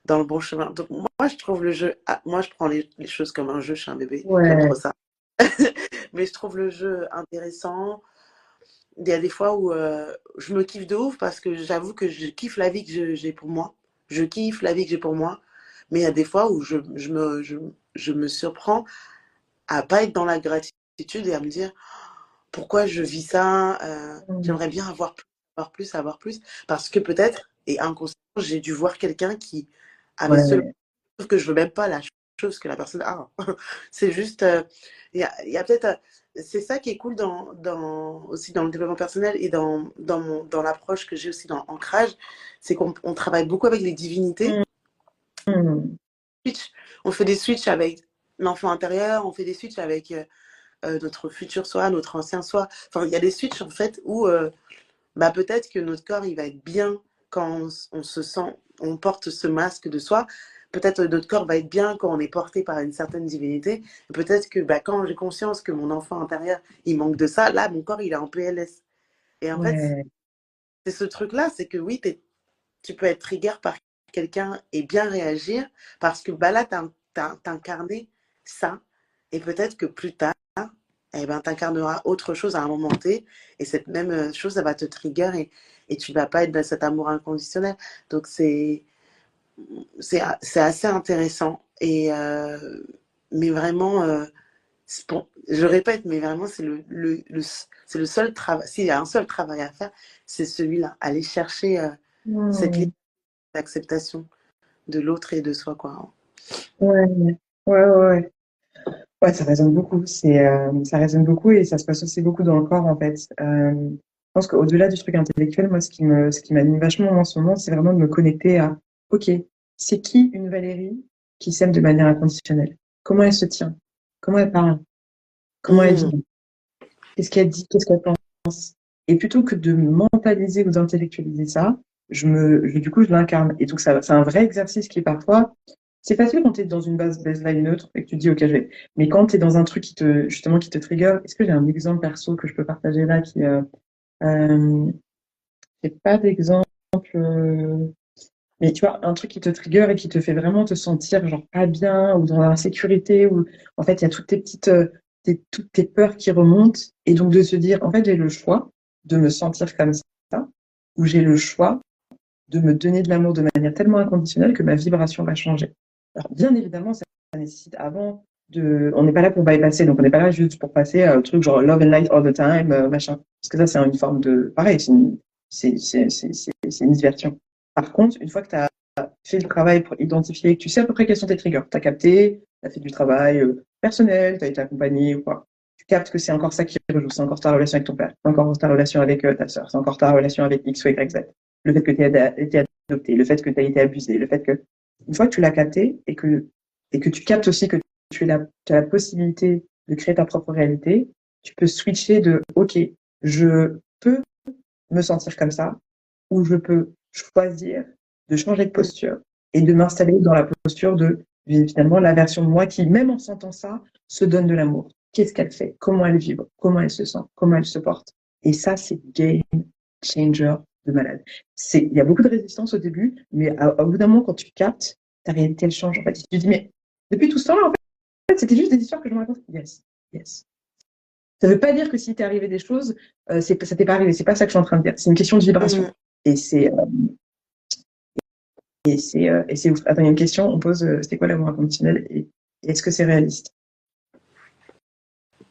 dans le bon chemin. Donc, moi, je trouve le jeu, moi, je prends les choses comme un jeu, je suis un bébé, j'aime trop Ouais. ça. Mais je trouve le jeu intéressant. Il y a des fois où je me kiffe de ouf parce que j'avoue que je kiffe la vie que j'ai pour moi. Je kiffe la vie que j'ai pour moi. Mais il y a des fois où je me surprends à pas être dans la gratitude et à me dire pourquoi je vis ça. J'aimerais bien avoir plus, avoir plus, avoir plus. Parce que peut-être, et inconsciemment, j'ai dû voir quelqu'un qui avait seulement Ouais. que je veux même pas la chose que la personne a. C'est juste, il y a peut-être, c'est ça qui est cool aussi dans le développement personnel et dans l'approche que j'ai aussi dans Ancrage, c'est qu'on travaille beaucoup avec les divinités. Mm. Switch. On fait des switches avec l'enfant intérieur, on fait des switches avec notre futur soi, notre ancien soi. Enfin, il y a des switches en fait où bah, peut-être que notre corps il va être bien quand on se sent, on porte ce masque de soi. Peut-être notre corps va être bien quand on est porté par une certaine divinité. Peut-être que bah, quand j'ai conscience que mon enfant intérieur il manque de ça, là mon corps il est en PLS. Et en fait, Ouais. c'est ce truc-là, c'est que oui, tu peux être trigger par quelqu'un et bien réagir parce que bah, là, t'as incarné ça. Et peut-être que plus tard, eh ben, tu incarneras autre chose à un moment T et cette même chose, ça va te trigger et tu vas pas être dans cet amour inconditionnel. Donc, c'est assez intéressant. Mais vraiment, bon, je répète, mais vraiment, c'est le seul travail. S'il y a un seul travail à faire, c'est celui-là. Aller chercher cette Mm. d'acceptation de l'autre et de soi, quoi. Ouais. Ouais, ouais, ouais. Ouais, ça résonne beaucoup. Ça résonne beaucoup et ça se passe aussi beaucoup dans le corps, en fait. pense qu'au-delà du truc intellectuel, moi, ce qui m'anime vachement en ce moment, c'est vraiment de me connecter à, OK, c'est qui une Valérie qui s'aime de manière inconditionnelle? Comment elle se tient? Comment elle parle? Comment elle Mm. vit? Qu'est-ce qu'elle dit? Qu'est-ce qu'elle pense? Et plutôt que de mentaliser ou d'intellectualiser ça, du coup, je l'incarne. Et donc, c'est un vrai exercice qui est parfois, c'est facile quand tu es dans une baseline neutre et que tu te dis, OK, je vais. Mais quand tu es dans un truc justement, qui te trigger, est-ce que j'ai un exemple perso que je peux partager là euh, j'ai pas d'exemple, mais tu vois, un truc qui te trigger et qui te fait vraiment te sentir genre pas bien ou dans l'insécurité ou en fait, il y a toutes tes toutes tes peurs qui remontent et donc de se dire, en fait, j'ai le choix de me sentir comme ça ou j'ai le choix de me donner de l'amour de manière tellement inconditionnelle que ma vibration va changer. Alors, bien évidemment, ça nécessite avant on n'est pas là pour bypasser, donc on n'est pas là juste pour passer au truc genre love and light all the time, machin. Parce que ça, c'est une forme de, pareil, c'est une diversion. Par contre, une fois que tu as fait le travail pour identifier, que tu sais à peu près quels sont tes triggers, tu as capté, tu as fait du travail personnel, tu as été accompagné ou quoi. Tu captes que c'est encore ça qui rejoue, c'est encore ta relation avec ton père, c'est encore ta relation avec ta sœur, c'est encore ta relation avec X ou Y, Z. Le fait que tu aies été adopté, le fait que tu aies été abusé, le fait que, une fois que tu l'as capté et que tu captes aussi que tu as la possibilité de créer ta propre réalité, tu peux switcher de, OK, je peux me sentir comme ça, ou je peux choisir de changer de posture et de m'installer dans la posture de, finalement, la version de moi qui, même en sentant ça, se donne de l'amour. Qu'est-ce qu'elle fait? Comment elle vibre? Comment elle se sent? Comment elle se porte? Et ça, c'est game changer de malade. Il y a beaucoup de résistance au début, mais au bout d'un moment, quand tu captes, ta réalité, elle change. En fait, tu te dis, mais depuis tout ce temps-là, en fait, c'était juste des histoires que je me raconte. Yes, yes. Ça ne veut pas dire que si t'est arrivé des choses, ça t'est pas arrivé. C'est pas ça que je suis en train de dire. C'est une question de vibration. Mm. Et c'est ouf. Attends, il y a une question. On pose, c'est quoi l'amour inconditionnel et est-ce que c'est réaliste?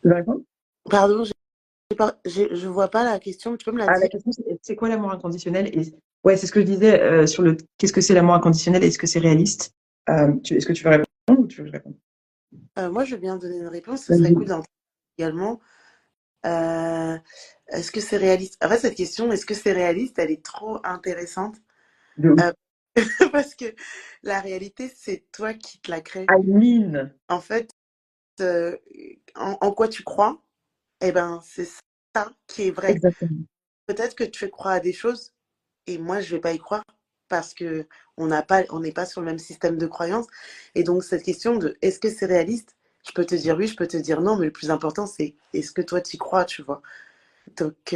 Tu veux répondre? Pardon, je vois pas la question, tu peux me la Ah, la dire? question, c'est quoi l'amour inconditionnel? Et ouais, c'est ce que je disais sur le qu'est-ce que c'est l'amour inconditionnel et est-ce que c'est réaliste? Est-ce que tu veux répondre ou tu veux que je réponde? Moi, je veux bien donner une réponse, ce serait Vas-y. cool d'entendre également. Euh, Est-ce que c'est réaliste? En fait, cette question, est-ce que c'est réaliste? Elle est trop intéressante. De ouf. Euh, parce que la réalité, c'est toi qui te la crée. I mean. En fait, euh, en quoi tu crois, eh ben, c'est ça qui est vrai. Exactement. Peut-être que tu fais croire à des choses et moi, je vais pas y croire parce que on n'est pas sur le même système de croyance. Et donc, cette question de est-ce que c'est réaliste? Je peux te dire oui, je peux te dire non, mais le plus important, c'est est-ce que toi, tu y crois, tu vois? Donc,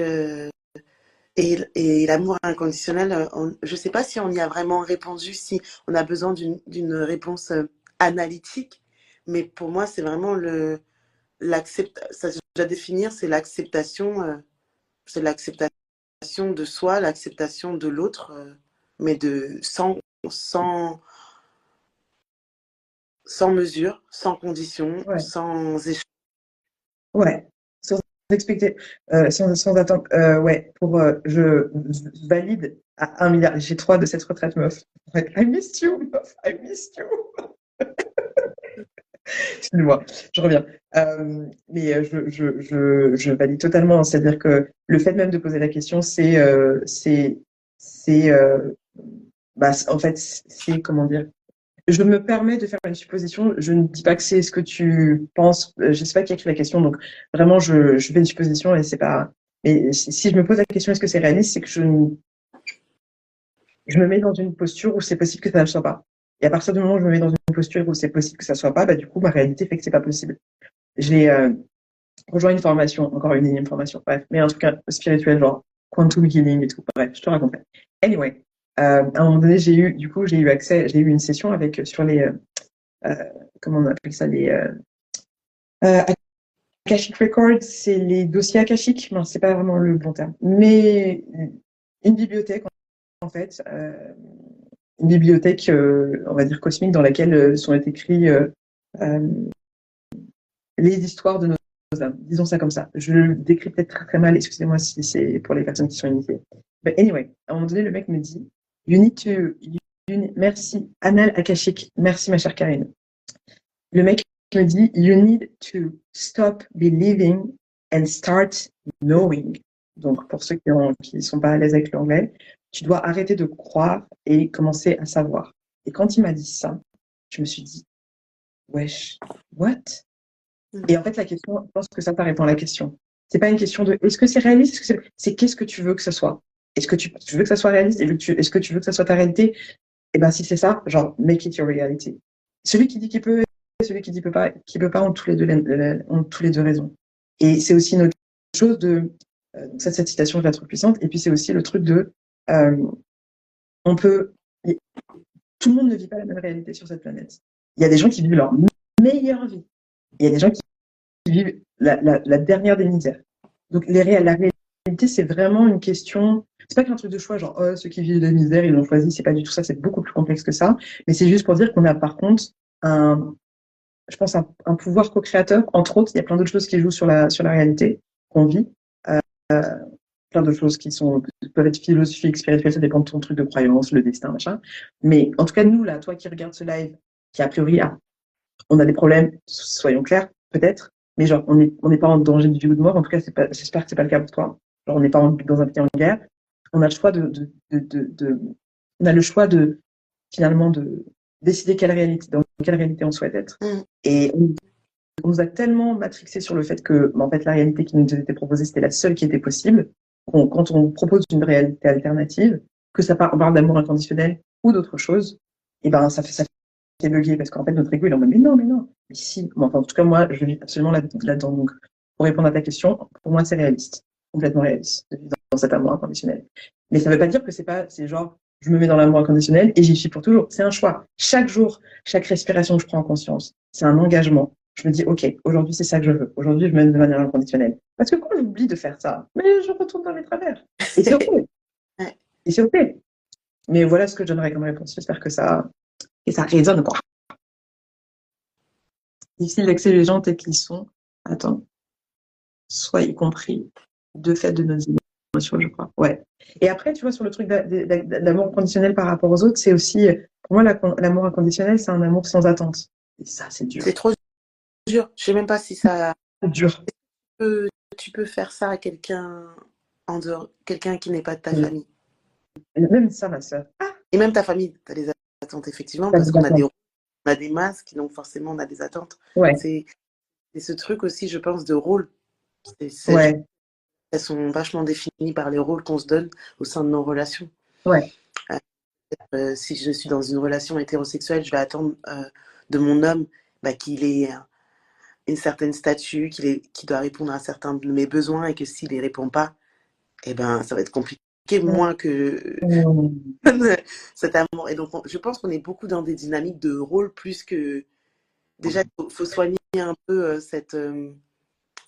et l'amour inconditionnel, je ne sais pas si on y a vraiment répondu, si on a besoin d'une réponse analytique, mais pour moi, c'est vraiment ça, je dois définir, c'est l'acceptation de soi, l'acceptation de l'autre, mais sans, sans mesure, sans condition, Ouais. sans échange. Ouais. Sans expecter, sans attendre. Ouais. Je valide à 1 milliard. J'ai 3 de cette retraite, meuf. Ouais, I missed you, meuf. I missed you. Excuse-moi, je reviens. Mais je valide totalement. C'est-à-dire que le fait même de poser la question, c'est, en fait, c'est, comment dire, je me permets de faire une supposition. Je ne dis pas que c'est ce que tu penses. Je ne sais pas qui a écrit la question, donc vraiment, je fais une supposition et c'est pas. Mais si je me pose la question, est-ce que c'est réaliste, c'est que je me mets dans une posture où c'est possible que ça ne soit pas. Et à partir du moment où je me mets dans une posture où c'est possible que ça ne soit pas, bah, du coup, ma réalité fait que c'est pas possible. J'ai rejoint une formation, encore une énième formation, bref, mais un truc spirituel, genre quantum healing et tout. Bref, je te raconterai. Anyway, à un moment donné, j'ai eu accès, j'ai eu une session avec sur les euh, comment on appelle ça, euh, Akashic Records, c'est les dossiers akashiques, non, c'est pas vraiment le bon terme, mais une bibliothèque en fait, une bibliothèque, on va dire cosmique, dans laquelle sont écrits euh, les histoires de nos âmes, disons ça comme ça. Je le décris peut-être très très mal, excusez-moi si c'est pour les personnes qui sont initiées. But anyway, à un moment donné, le mec me dit, merci, Anal Akashic, merci ma chère Karine. Le mec me dit, you need to stop believing and start knowing. Donc, pour ceux qui sont pas à l'aise avec l'anglais, tu dois arrêter de croire et commencer à savoir. Et quand il m'a dit ça, je me suis dit, wesh, what? Et en fait, la question, je pense que ça répond à la question. C'est pas une question de est-ce que c'est réaliste, c'est qu'est-ce que tu veux que ce soit? Est-ce que tu veux que ça soit réaliste? Est-ce que tu veux que ça soit ta réalité? Et ben, si c'est ça, genre, make it your reality. Celui qui dit qu'il peut, et celui qui dit qui peut pas, ont ont tous les deux raison. Et c'est aussi une autre chose cette citation, je la trouve puissante. Et puis, c'est aussi le truc euh, on peut, tout le monde ne vit pas la même réalité sur cette planète. Il y a des gens qui vivent leur meilleure vie. Il y a des gens qui vivent la dernière des misères. Donc, la réalité, c'est vraiment une question. C'est pas qu'un truc de choix, genre, oh, ceux qui vivent la misère, ils l'ont choisi. C'est pas du tout ça. C'est beaucoup plus complexe que ça. Mais c'est juste pour dire qu'on a, par contre, je pense, un pouvoir co-créateur. Entre autres, il y a plein d'autres choses qui jouent sur la réalité qu'on vit. Plein de choses qui peuvent être philosophiques, spirituelles, ça dépend de ton truc de croyance, le destin, machin. Mais en tout cas, nous, là, toi qui regardes ce live, qui a priori, on a des problèmes, soyons clairs, peut-être, mais genre, on n'est pas en danger de vie ou de mort. En tout cas, j'espère que c'est pas le cas pour toi. Genre, on n'est pas dans un pays en guerre. On a le choix on a le choix finalement, de décider dans quelle réalité on souhaite être. Et on nous a tellement matrixé sur le fait que, en fait, la réalité qui nous était proposée, c'était la seule qui était possible. Quand on propose une réalité alternative, que ça parle d'amour inconditionnel ou d'autre chose, et ben, ça fait bugger parce qu'en fait, notre ego, il est en mode, mais non. Mais si, enfin, en tout cas, moi, je vis absolument là-dedans. Donc, pour répondre à ta question, pour moi, c'est réaliste. Complètement réaliste de vivre dans cet amour inconditionnel. Mais ça veut pas dire que c'est genre, je me mets dans l'amour inconditionnel et j'y suis pour toujours. C'est un choix. Chaque jour, chaque respiration que je prends en conscience, c'est un engagement. Je me dis, OK, aujourd'hui, c'est ça que je veux. Aujourd'hui, je m'aime de manière inconditionnelle. Parce que quand j'oublie de faire ça, mais je retourne dans mes travers. Et c'est OK. Et c'est OK. Mais voilà ce que je donnerais comme réponse. J'espère que ça résonne, quoi. Difficile d'accès les gens tels qu'ils sont. Attends. Soyez compris. De fait de nos émotions, je crois. Ouais. Et après, tu vois, sur le truc d'amour inconditionnel par rapport aux autres, c'est aussi, pour moi, l'amour inconditionnel, c'est un amour sans attente. Et ça, c'est dur. C'est trop dur. Je sais même pas si ça. C'est dur. Tu peux faire ça à quelqu'un en dehors, quelqu'un qui n'est pas de ta famille. Même ça, ma sœur. Et même ta famille, tu as des attentes, effectivement, parce qu'on a des masques, donc forcément, on a des attentes. Ouais. C'est ce truc aussi, je pense, de rôle. Ouais. Elles sont vachement définies par les rôles qu'on se donne au sein de nos relations. Ouais. Si je suis dans une relation hétérosexuelle, je vais attendre de mon homme qu'il ait une certaine statue, qu'il doit répondre à certains de mes besoins et que s'il ne les répond pas, eh ben, ça va être compliqué, moins que cet amour. Et donc, je pense qu'on est beaucoup dans des dynamiques de rôle plus que... Déjà, il faut soigner un peu cette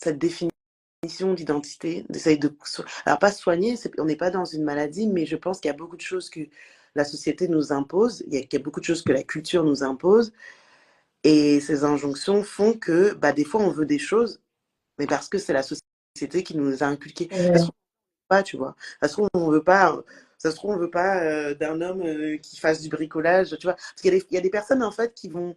définition d'identité, d'essayer de... Alors, pas soigner, on n'est pas dans une maladie, mais je pense qu'il y a beaucoup de choses que la société nous impose, il y a beaucoup de choses que la culture nous impose, et ces injonctions font que des fois, on veut des choses, mais parce que c'est la société qui nous a inculqué. Ça se trouve pas, tu vois. Ça se trouve, on veut pas... Ça se trouve, on veut pas d'un homme qui fasse du bricolage, tu vois. Parce qu'il y a des personnes, en fait, qui vont...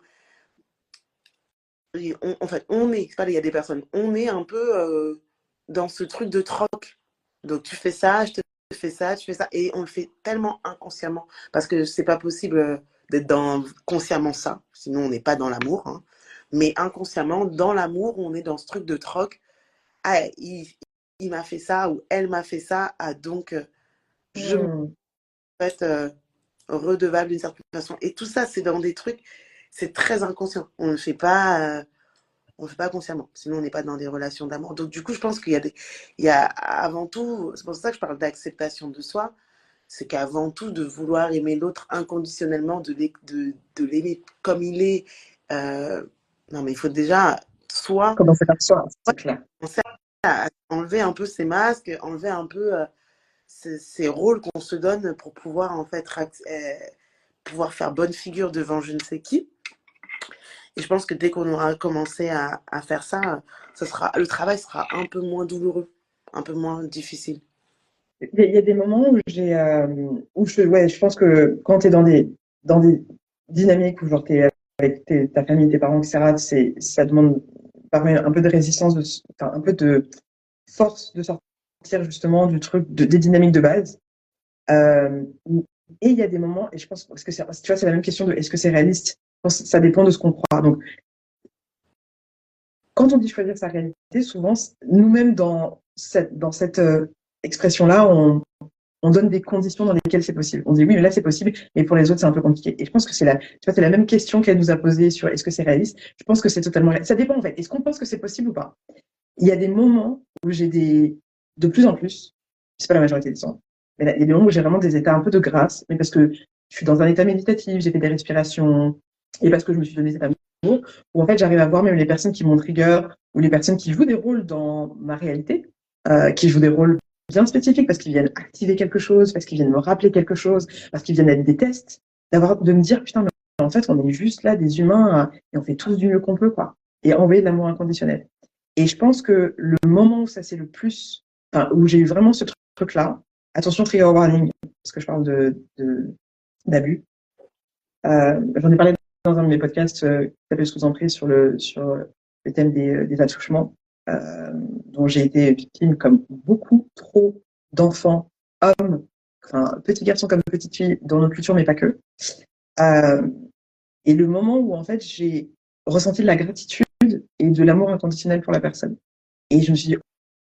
En fait, il y a des personnes, on est un peu dans ce truc de troc. Donc, tu fais ça, je te fais ça, tu fais ça. Et on le fait tellement inconsciemment. Parce que c'est pas possible d'être consciemment ça. Sinon, on n'est pas dans l'amour. Hein. Mais inconsciemment, dans l'amour, on est dans ce truc de troc. Ah, il m'a fait ça ou elle m'a fait ça. Ah, donc, je me suis redevable d'une certaine façon. Et tout ça, c'est dans des trucs, c'est très inconscient. On ne fait pas... on ne fait pas consciemment, sinon on n'est pas dans des relations d'amour. Donc du coup, je pense qu'il y a avant tout, c'est pour ça que je parle d'acceptation de soi, c'est qu'avant tout, de vouloir aimer l'autre inconditionnellement, de l'aimer comme il est. Non, mais il faut déjà commencer par soi, c'est clair. À enlever un peu ces masques, enlever un peu ces rôles qu'on se donne pour pouvoir en fait pouvoir faire bonne figure devant je ne sais qui. Et je pense que dès qu'on aura commencé à faire ça, le travail sera un peu moins douloureux, un peu moins difficile. Il y a des moments où je pense que quand tu es dans des dynamiques où genre tu es avec ta famille, tes parents, etc., ça demande un peu de résistance, un peu de force de sortir justement du truc des dynamiques de base. Et il y a des moments, et je pense, parce que tu vois, c'est la même question de est-ce que c'est réaliste? Je pense que ça dépend de ce qu'on croit. Donc, quand on dit choisir sa réalité, souvent, nous-mêmes, dans cette expression-là, on donne des conditions dans lesquelles c'est possible. On dit oui, mais là, c'est possible, mais pour les autres, c'est un peu compliqué. Et je pense que tu vois, c'est la même question qu'elle nous a posée sur est-ce que c'est réaliste? Je pense que c'est totalement réaliste. Ça dépend, en fait. Est-ce qu'on pense que c'est possible ou pas? Il y a des moments où de plus en plus, c'est pas la majorité du temps, mais il y a des moments où j'ai vraiment des états un peu de grâce, mais parce que je suis dans un état méditatif, j'ai fait des respirations, et parce que je me suis donné cet amour, où en fait j'arrive à voir même les personnes qui m'ont trigger, ou les personnes qui jouent des rôles dans ma réalité, qui jouent des rôles bien spécifiques parce qu'ils viennent activer quelque chose, parce qu'ils viennent me rappeler quelque chose, parce qu'ils viennent être des tests, de me dire putain, mais en fait on est juste là des humains et on fait tous du mieux qu'on peut, quoi, et envoyer de l'amour inconditionnel. Et je pense que le moment où ça c'est le plus, enfin, où j'ai eu vraiment ce truc-là, attention trigger warning, parce que je parle d'abus. J'en ai parlé dans un de mes podcasts qui s'appelle Sous Emprise sur le thème des attouchements, dont j'ai été victime comme beaucoup trop d'enfants, hommes, enfin petits garçons comme petites filles dans nos cultures, mais pas que. Et le moment où en fait j'ai ressenti de la gratitude et de l'amour inconditionnel pour la personne. Et je me suis dit,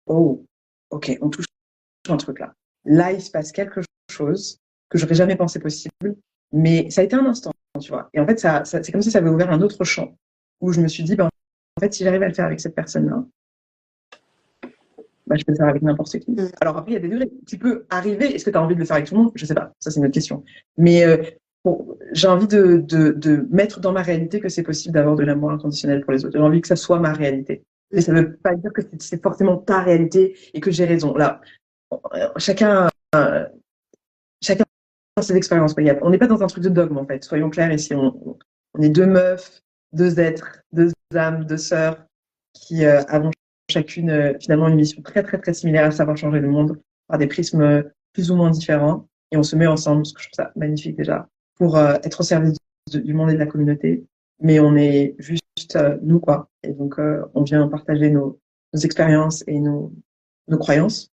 oh, ok, on touche un truc là. Là, il se passe quelque chose que j'aurais jamais pensé possible, mais ça a été un instant, tu vois. Et en fait, c'est comme si ça avait ouvert un autre champ où je me suis dit, ben, en fait, si j'arrive à le faire avec cette personne-là, bah, je peux le faire avec n'importe qui. Alors après, il y a des degrés. Tu peux arriver, est-ce que tu as envie de le faire avec tout le monde? Je sais pas, ça c'est une autre question. Mais bon, j'ai envie de mettre dans ma réalité que c'est possible d'avoir de l'amour inconditionnel pour les autres. J'ai envie que ça soit ma réalité. Mais ça ne veut pas dire que c'est forcément ta réalité et que j'ai raison. Là, chacun a ses expériences. On n'est pas dans un truc de dogme, en fait. Soyons clairs ici. On est deux meufs, deux êtres, deux âmes, deux sœurs qui avons chacune finalement une mission très, très, très similaire, à savoir changer le monde par des prismes plus ou moins différents. Et on se met ensemble, parce que je trouve ça magnifique déjà, pour être au service du monde et de la communauté. Mais on est juste nous, quoi. Et donc, on vient partager nos expériences et nos croyances.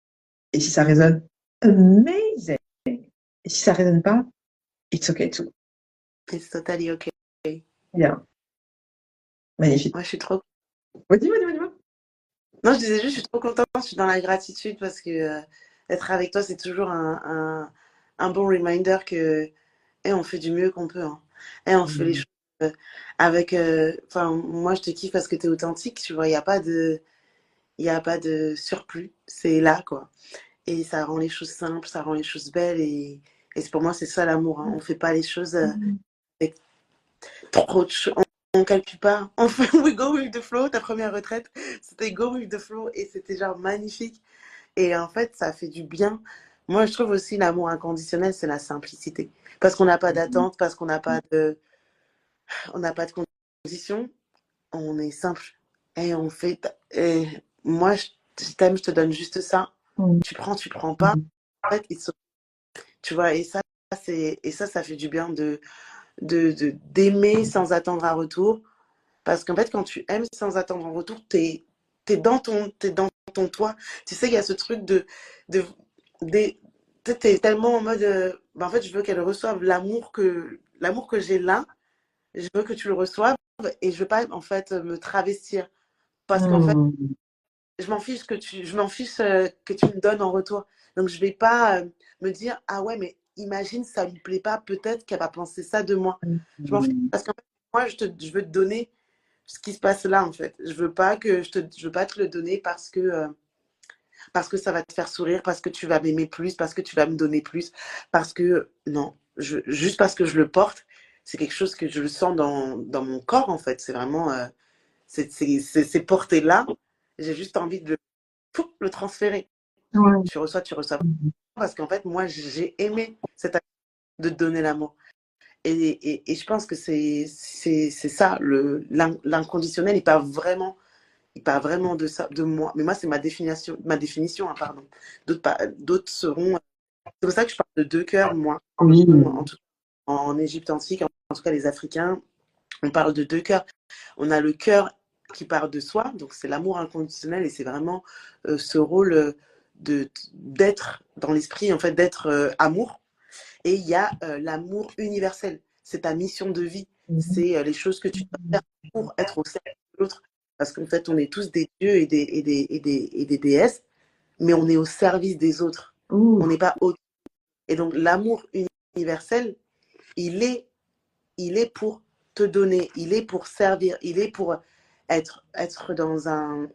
Et si ça résonne, amazing. Et si ça résonne pas, it's okay too. It's totally okay. Yeah. Magnifique. Moi, je suis trop. Ouais, dis-moi. Non, je disais juste, je suis trop contente. Je suis dans la gratitude parce que être avec toi, c'est toujours un bon reminder que on fait du mieux qu'on peut. Hein. Et on fait les choses avec. Enfin, moi, je te kiffe parce que tu es authentique. Tu vois, il n'y a pas de surplus. C'est là, quoi. Et ça rend les choses simples, ça rend les choses belles. Et pour moi, c'est ça l'amour. Hein. On ne fait pas les choses avec trop de choses. On ne calcule pas. On fait we go with the flow. Ta première retraite, c'était go with the flow. Et c'était genre magnifique. Et en fait, ça fait du bien. Moi, je trouve aussi l'amour inconditionnel, c'est la simplicité. Parce qu'on n'a pas d'attente, parce qu'on n'a pas de conditions. On est simple. Et on fait. Et moi, je t'aime, je te donne juste ça. Tu prends pas. En fait, tu vois, et ça, ça fait du bien d'aimer sans attendre un retour. Parce qu'en fait, quand tu aimes sans attendre un retour, t'es dans ton toi. Tu sais, il y a ce truc t'es tellement en mode, en fait, je veux qu'elle reçoive l'amour que j'ai là. Je veux que tu le reçoives et je veux pas, en fait, me travestir. Parce qu'en fait, je m'en fiche que tu me donnes en retour. Donc, je vais pas me dire, ah ouais, mais imagine, ça lui plaît pas, peut-être qu'elle va penser ça de moi. Je m'en fiche parce qu'en fait, moi, je veux te donner ce qui se passe là, en fait. Je veux pas te le donner parce que ça va te faire sourire, parce que tu vas m'aimer plus, parce que tu vas me donner plus, parce que, non, juste parce que je le porte, c'est quelque chose que je le sens dans mon corps, en fait. C'est vraiment, c'est porté là. J'ai juste envie de le transférer. Ouais. Tu reçois. Parce qu'en fait, moi, j'ai aimé cette action de te donner l'amour. Et je pense que c'est ça, l'inconditionnel, il part vraiment de ça, de moi. Mais moi, c'est ma définition, hein, pardon. D'autres seront. C'est pour ça que je parle de deux cœurs, moi. Oui. En Égypte antique, en tout cas les Africains, on parle de deux cœurs. On a le cœur qui part de soi, donc c'est l'amour inconditionnel et c'est vraiment ce rôle d'être dans l'esprit, en fait, d'être amour. Et il y a l'amour universel. C'est ta mission de vie. C'est les choses que tu dois faire pour être au service de l'autre. Parce qu'en fait, on est tous des dieux et des déesses, mais on est au service des autres. On n'est pas autre. Et donc, l'amour universel, il est pour te donner, il est pour servir, il est pour être dans un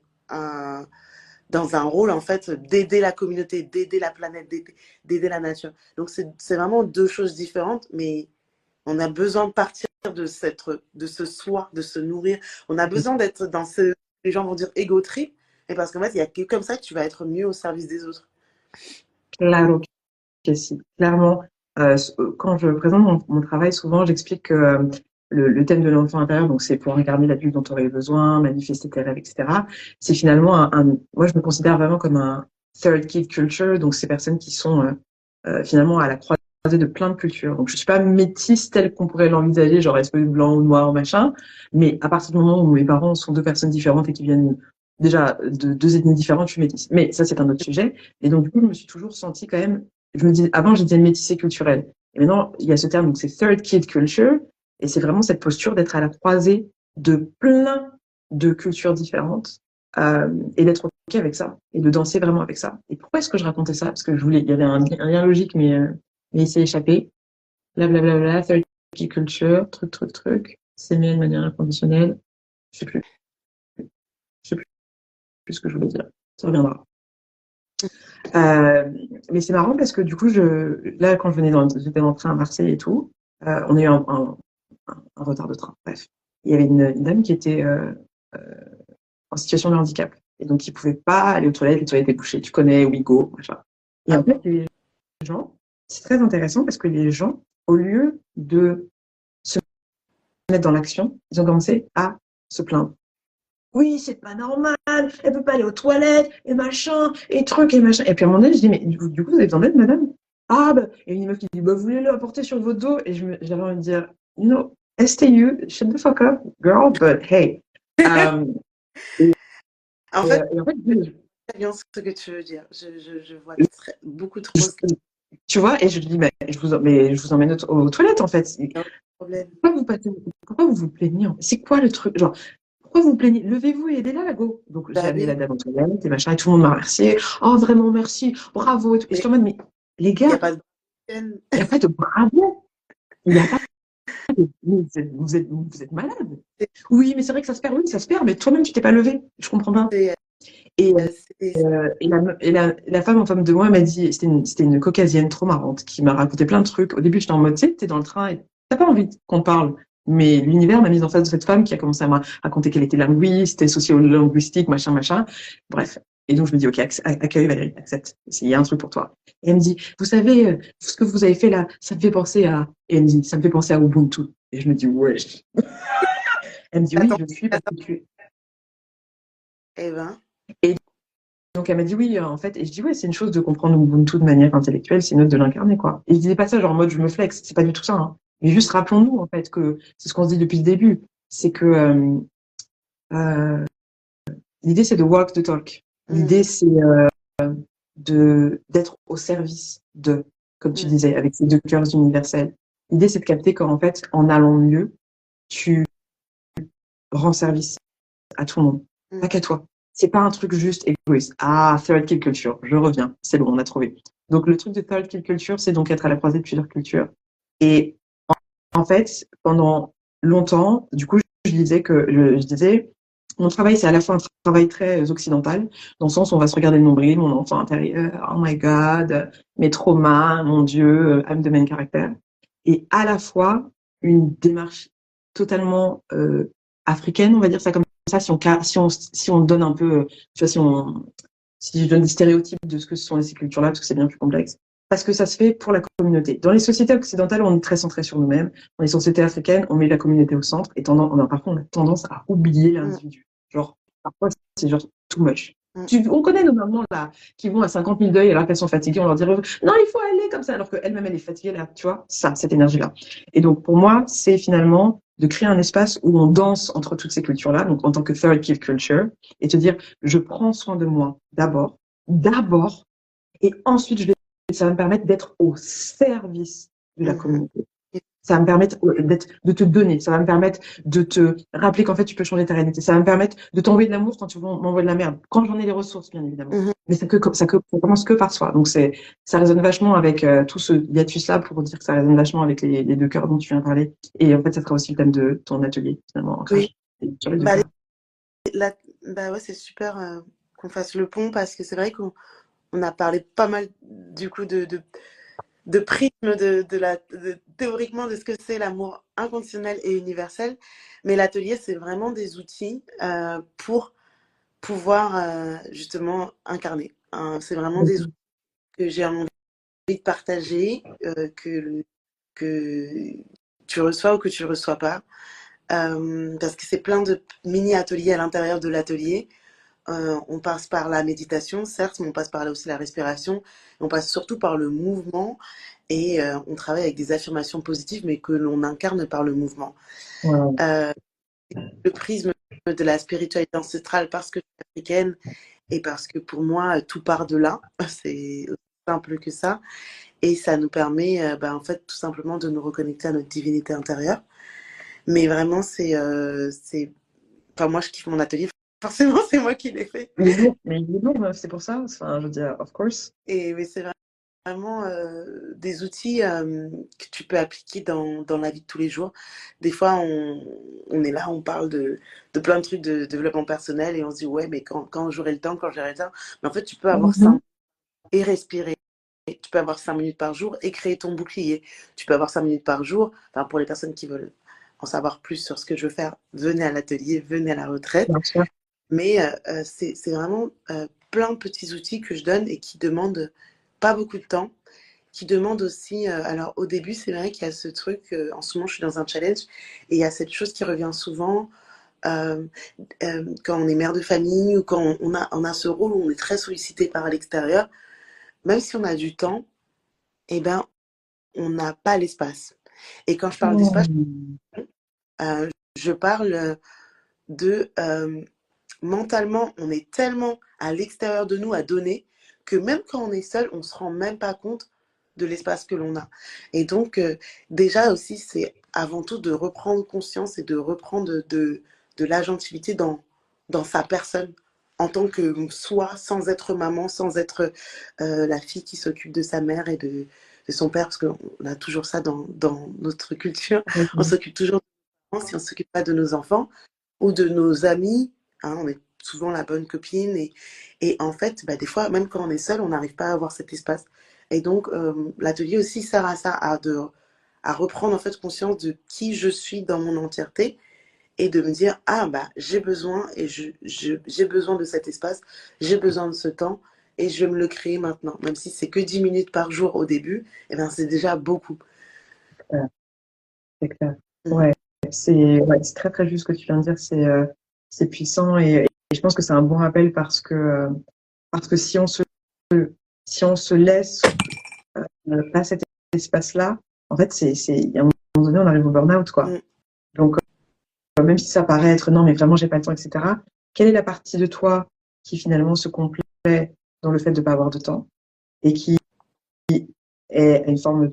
rôle, en fait, d'aider la communauté, d'aider la planète, d'aider la nature. Donc, c'est vraiment deux choses différentes, mais on a besoin de partir de ce soi, de se nourrir. On a besoin d'être dans les gens vont dire ego trip, et parce qu'en fait, il y a que comme ça que tu vas être mieux au service des autres. Claro que si. Clairement, quand je présente mon travail, souvent, j'explique que le thème de l'enfant intérieur, donc c'est pour incarner l'adulte dont tu aurais besoin, manifester tes rêves, etc. C'est finalement moi, je me considère vraiment comme un third kid culture, donc ces personnes qui sont finalement à la croisée de plein de cultures. Donc je suis pas métisse telle qu'on pourrait l'envisager, genre est-ce que blanc ou noir ou machin, mais à partir du moment où mes parents sont deux personnes différentes et qui viennent déjà de deux ethnies différentes, je suis métisse. Mais ça, c'est un autre sujet. Et donc du coup, je me suis toujours sentie quand même, avant, je disais métissée culturelle. Et maintenant, il y a ce terme, donc c'est third kid culture, et c'est vraiment cette posture d'être à la croisée de plein de cultures différentes, et d'être OK avec ça, et de danser vraiment avec ça. Et pourquoi est-ce que je racontais ça? Parce que il y avait un lien logique, mais il s'est échappé. Blablabla, third kid culture, truc, s'aimer de manière inconditionnelle. Je sais plus ce que je voulais dire. Ça reviendra. Mais c'est marrant parce que du coup, là, quand j'étais en train à Marseille et tout, on a eu un retard de train. Bref, il y avait une dame qui était en situation de handicap et donc qui pouvait pas aller aux toilettes, les toilettes étaient bouchées. Tu connais Ouigo, machin. Et en fait, les gens, c'est très intéressant parce que les gens, au lieu de se mettre dans l'action, ils ont commencé à se plaindre. Oui, c'est pas normal, elle peut pas aller aux toilettes, et machin, et truc, et machin. Et puis à un moment donné, je dis, mais du coup, vous avez besoin d'aide, madame? Ah, bah, et une meuf qui dit, bah, vous voulez le apporter sur votre dos? Et j'avais envie de dire, no, STU, shut the fuck up, girl, but hey. En fait, et en fait, très bien ce que tu veux dire. Je vois beaucoup trop. Tu vois, et je dis, mais je vous emmène aux toilettes, en fait. Problème. Pourquoi vous plaignez? C'est quoi le truc? Genre, pourquoi vous plaignez? Levez-vous et aidez-la, go. Donc, j'ai amené la dame aux toilettes et machin, et tout le monde m'a remercié. Oh, vraiment, merci, bravo. Et je suis en mode, mais les gars, il n'y a pas de bravo. Il n'y a pas de. Vous êtes malade. Oui, mais c'est vrai que ça se perd. Oui, ça se perd, mais toi-même, tu t'es pas levé. Je comprends pas. Et la femme en face de moi m'a dit, c'était une caucasienne trop marrante qui m'a raconté plein de trucs. Au début, j'étais en mode, tu sais, t'es dans le train et t'as pas envie qu'on parle. Mais l'univers m'a mise en face de cette femme qui a commencé à me raconter qu'elle était linguiste, socio-linguistique, machin. Bref. Et donc, je me dis, OK, accueille Valérie, accepte. Il y a un truc pour toi. Et elle me dit, vous savez, ce que vous avez fait là, ça me fait penser à. Et elle me dit, ça me fait penser à Ubuntu. Et je me dis, ouais. Elle me dit, oui, je suis parce que tu es. Eh ben. Et donc, elle m'a dit oui, en fait. Et je dis, ouais, c'est une chose de comprendre Ubuntu de manière intellectuelle, c'est une autre de l'incarner, quoi. Et je disais pas ça genre en mode je me flex, c'est pas du tout ça, hein. Mais juste rappelons-nous, en fait, que c'est ce qu'on se dit depuis le début. C'est que l'idée, c'est de walk the talk. L'idée, c'est d'être au service de, comme tu disais, avec ces deux cœurs universels. L'idée, c'est de capter qu'en fait, en allant mieux, tu rends service à tout le monde, pas qu'à toi. C'est pas un truc juste égoïste. Ah, third kill culture, je reviens. C'est bon, on a trouvé. Donc, le truc de third kill culture, c'est donc être à la croisée de plusieurs cultures. Et en fait, pendant longtemps, du coup, je disais, mon travail, c'est à la fois un travail très occidental, dans le sens où on va se regarder le nombril, mon enfant intérieur, oh my god, mes traumas, mon Dieu, I'm the main character. Et à la fois, une démarche totalement africaine, on va dire ça comme ça, si on donne un peu, tu vois, si je donne des stéréotypes de ce que sont ces cultures-là, parce que c'est bien plus complexe, parce que ça se fait pour la communauté. Dans les sociétés occidentales, on est très centré sur nous-mêmes. Dans les sociétés africaines, on met la communauté au centre, et parfois, on a tendance à oublier l'individu. Genre, parfois, c'est genre too much. On connaît nos mamans là, qui vont à 50 000 deuils alors qu'elles sont fatiguées, on leur dirait non, il faut aller comme ça, alors qu'elle-même elle est fatiguée là, tu vois, cette énergie-là. Et donc pour moi, c'est finalement de créer un espace où on danse entre toutes ces cultures-là, donc en tant que third kill culture, et te dire je prends soin de moi d'abord, Et ensuite, ça va me permettre d'être au service de la communauté. Ça va me permettre de te donner. Ça va me permettre de te rappeler qu'en fait, tu peux changer ta réalité. Ça va me permettre de t'envoyer de l'amour quand tu m'envoies de la merde. Quand j'en ai les ressources, bien évidemment. Mais ça commence que par soi. Donc, ça résonne vachement avec tout ce hiatus-là pour dire que ça résonne vachement avec les deux cœurs dont tu viens de parler. Et en fait, ça sera aussi le thème de ton atelier, finalement. Oui. Sur les deux cœurs. Bah ouais, c'est super qu'on fasse le pont parce que c'est vrai qu'on a parlé pas mal du coup de prisme théoriquement de ce que c'est l'amour inconditionnel et universel. Mais l'atelier, c'est vraiment des outils pour pouvoir justement incarner. C'est vraiment des outils que j'ai envie de partager, que tu reçois ou que tu ne reçois pas. Parce que c'est plein de mini-ateliers à l'intérieur de l'atelier. On passe par la méditation, certes, mais on passe par là aussi la respiration. On passe surtout par le mouvement et on travaille avec des affirmations positives, mais que l'on incarne par le mouvement. Wow. Le prisme de la spiritualité ancestrale parce que je suis africaine et parce que pour moi, tout part de là. C'est aussi simple que ça. Et ça nous permet, en fait, tout simplement de nous reconnecter à notre divinité intérieure. Mais vraiment, Enfin, moi, je kiffe mon atelier. Forcément, c'est moi qui l'ai fait. Mais il est lourd, c'est pour ça. Enfin, je veux dire, of course. Mais c'est vraiment des outils que tu peux appliquer dans la vie de tous les jours. Des fois, on est là, on parle de plein de trucs de développement personnel et on se dit, ouais, mais quand j'aurai le temps, quand j'aurai le temps. Mais en fait, tu peux avoir 5 et respirer. Tu peux avoir 5 minutes par jour et créer ton bouclier. Tu peux avoir 5 minutes par jour. Enfin, pour les personnes qui veulent en savoir plus sur ce que je veux faire, venez à l'atelier, venez à la retraite. Mais c'est vraiment plein de petits outils que je donne et qui demandent pas beaucoup de temps, qui demandent aussi... alors au début, c'est vrai qu'il y a ce truc, en ce moment je suis dans un challenge, et il y a cette chose qui revient souvent quand on est mère de famille ou quand on a ce rôle où on est très sollicité par l'extérieur, même si on a du temps, eh ben, on n'a pas l'espace. Et quand je parle d'espace, je parle de... mentalement, on est tellement à l'extérieur de nous à donner que même quand on est seul, on ne se rend même pas compte de l'espace que l'on a. Et donc, déjà aussi, c'est avant tout de reprendre conscience et de reprendre de l'agentivité dans sa personne en tant que soi, sans être maman, sans être la fille qui s'occupe de sa mère et de son père, parce qu'on a toujours ça dans notre culture. On s'occupe toujours de nos parents si on ne s'occupe pas de nos enfants ou de nos amis. Hein, on est souvent la bonne copine et en fait, des fois, même quand on est seul, on n'arrive pas à avoir cet espace. Et donc, l'atelier aussi sert à ça, à reprendre en fait conscience de qui je suis dans mon entièreté et de me dire, j'ai besoin et j'ai besoin de cet espace, j'ai besoin de ce temps et je vais me le créer maintenant. Même si c'est que 10 minutes par jour au début, c'est déjà beaucoup. C'est clair. Ouais, c'est très très juste ce que tu viens de dire, c'est puissant et je pense que c'est un bon rappel parce que si on se laisse pas cet espace-là, en fait, il y a un moment donné, on arrive au burn-out, quoi. Donc, même si ça paraît être non, mais vraiment, j'ai pas le temps, etc., quelle est la partie de toi qui finalement se complaît dans le fait de pas avoir de temps et qui est une forme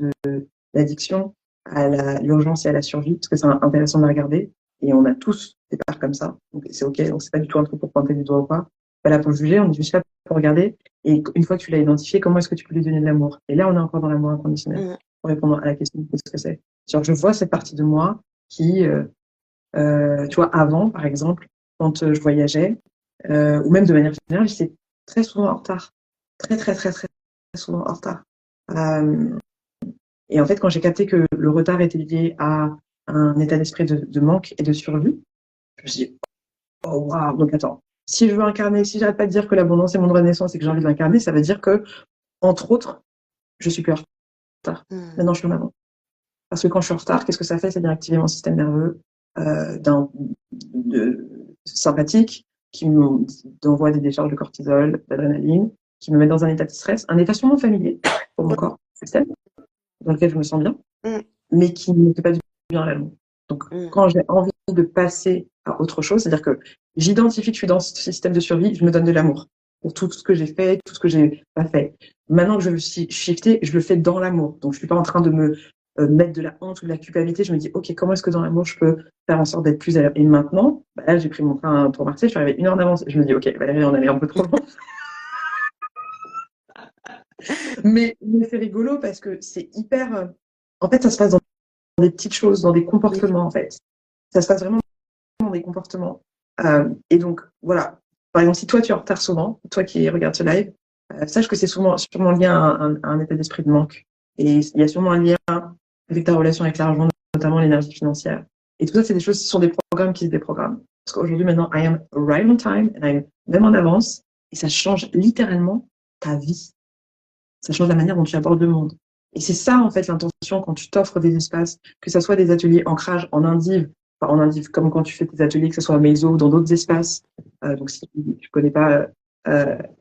d'addiction à l'urgence et à la survie, parce que c'est intéressant de la regarder, et on a tous des parts comme ça, donc c'est ok, donc c'est pas du tout un truc pour pointer du doigt ou pas, pas là pour juger, on est juste là pour regarder, et une fois que tu l'as identifié, comment est-ce que tu peux lui donner de l'amour? Et là, on est encore dans l'amour inconditionnel, pour répondre à la question de ce que c'est. Genre, je vois cette partie de moi qui, tu vois, avant, par exemple, quand je voyageais, ou même de manière générale, j'étais très souvent en retard, très, très, très, très, très souvent en retard. Et en fait, quand j'ai capté que le retard était lié à un état d'esprit de manque et de survie, je me suis dit, oh waouh, donc attends, si je veux incarner, si j'arrête pas de dire que l'abondance est mon droit de naissance et que j'ai envie de l'incarner, ça veut dire que, entre autres, je suis plus en retard. Maintenant, je suis en avant. Parce que quand je suis en retard, qu'est-ce que ça fait? Ça vient activer mon système nerveux sympathique, qui m'envoie des décharges de cortisol, d'adrénaline, qui me met dans un état de stress, un état sûrement familier pour mon corps, système, dans lequel je me sens bien, mais qui ne fait pas du bien à la longue. Donc, quand j'ai envie de passer à autre chose, c'est-à-dire que j'identifie que je suis dans ce système de survie, je me donne de l'amour. pour tout ce que j'ai fait, tout ce que j'ai pas fait. Maintenant que je veux shifter, je le fais dans l'amour. Donc, je suis pas en train de me mettre de la honte ou de la culpabilité. Je me dis, OK, comment est-ce que dans l'amour, je peux faire en sorte d'être plus à l'heure? Et maintenant, bah là, j'ai pris mon train pour Marseille, je suis arrivée 1 heure d'avance. Je me dis, OK, Valérie, on allait un peu trop loin. Mais c'est rigolo parce que c'est hyper. En fait, ça se passe dans des petites choses, dans des comportements, en fait. Ça se passe vraiment dans des comportements. Et donc, voilà. Par exemple, si toi, tu es en retard souvent, toi qui regardes ce live, sache que c'est sûrement lié à un état d'esprit de manque. Et il y a sûrement un lien avec ta relation avec l'argent, notamment l'énergie financière. Et tout ça, c'est des choses, ce sont des programmes qui se déprogramment. Parce qu'aujourd'hui, maintenant, I am right on time, and I'm même en avance, et ça change littéralement ta vie. Ça change la manière dont tu abordes le monde. Et c'est ça, en fait, l'intention quand tu t'offres des espaces, que ce soit des ateliers ancrage en indiv, enfin, en indiv, comme quand tu fais tes ateliers, que ce soit à Meizo ou dans d'autres espaces. Donc, si tu ne connais pas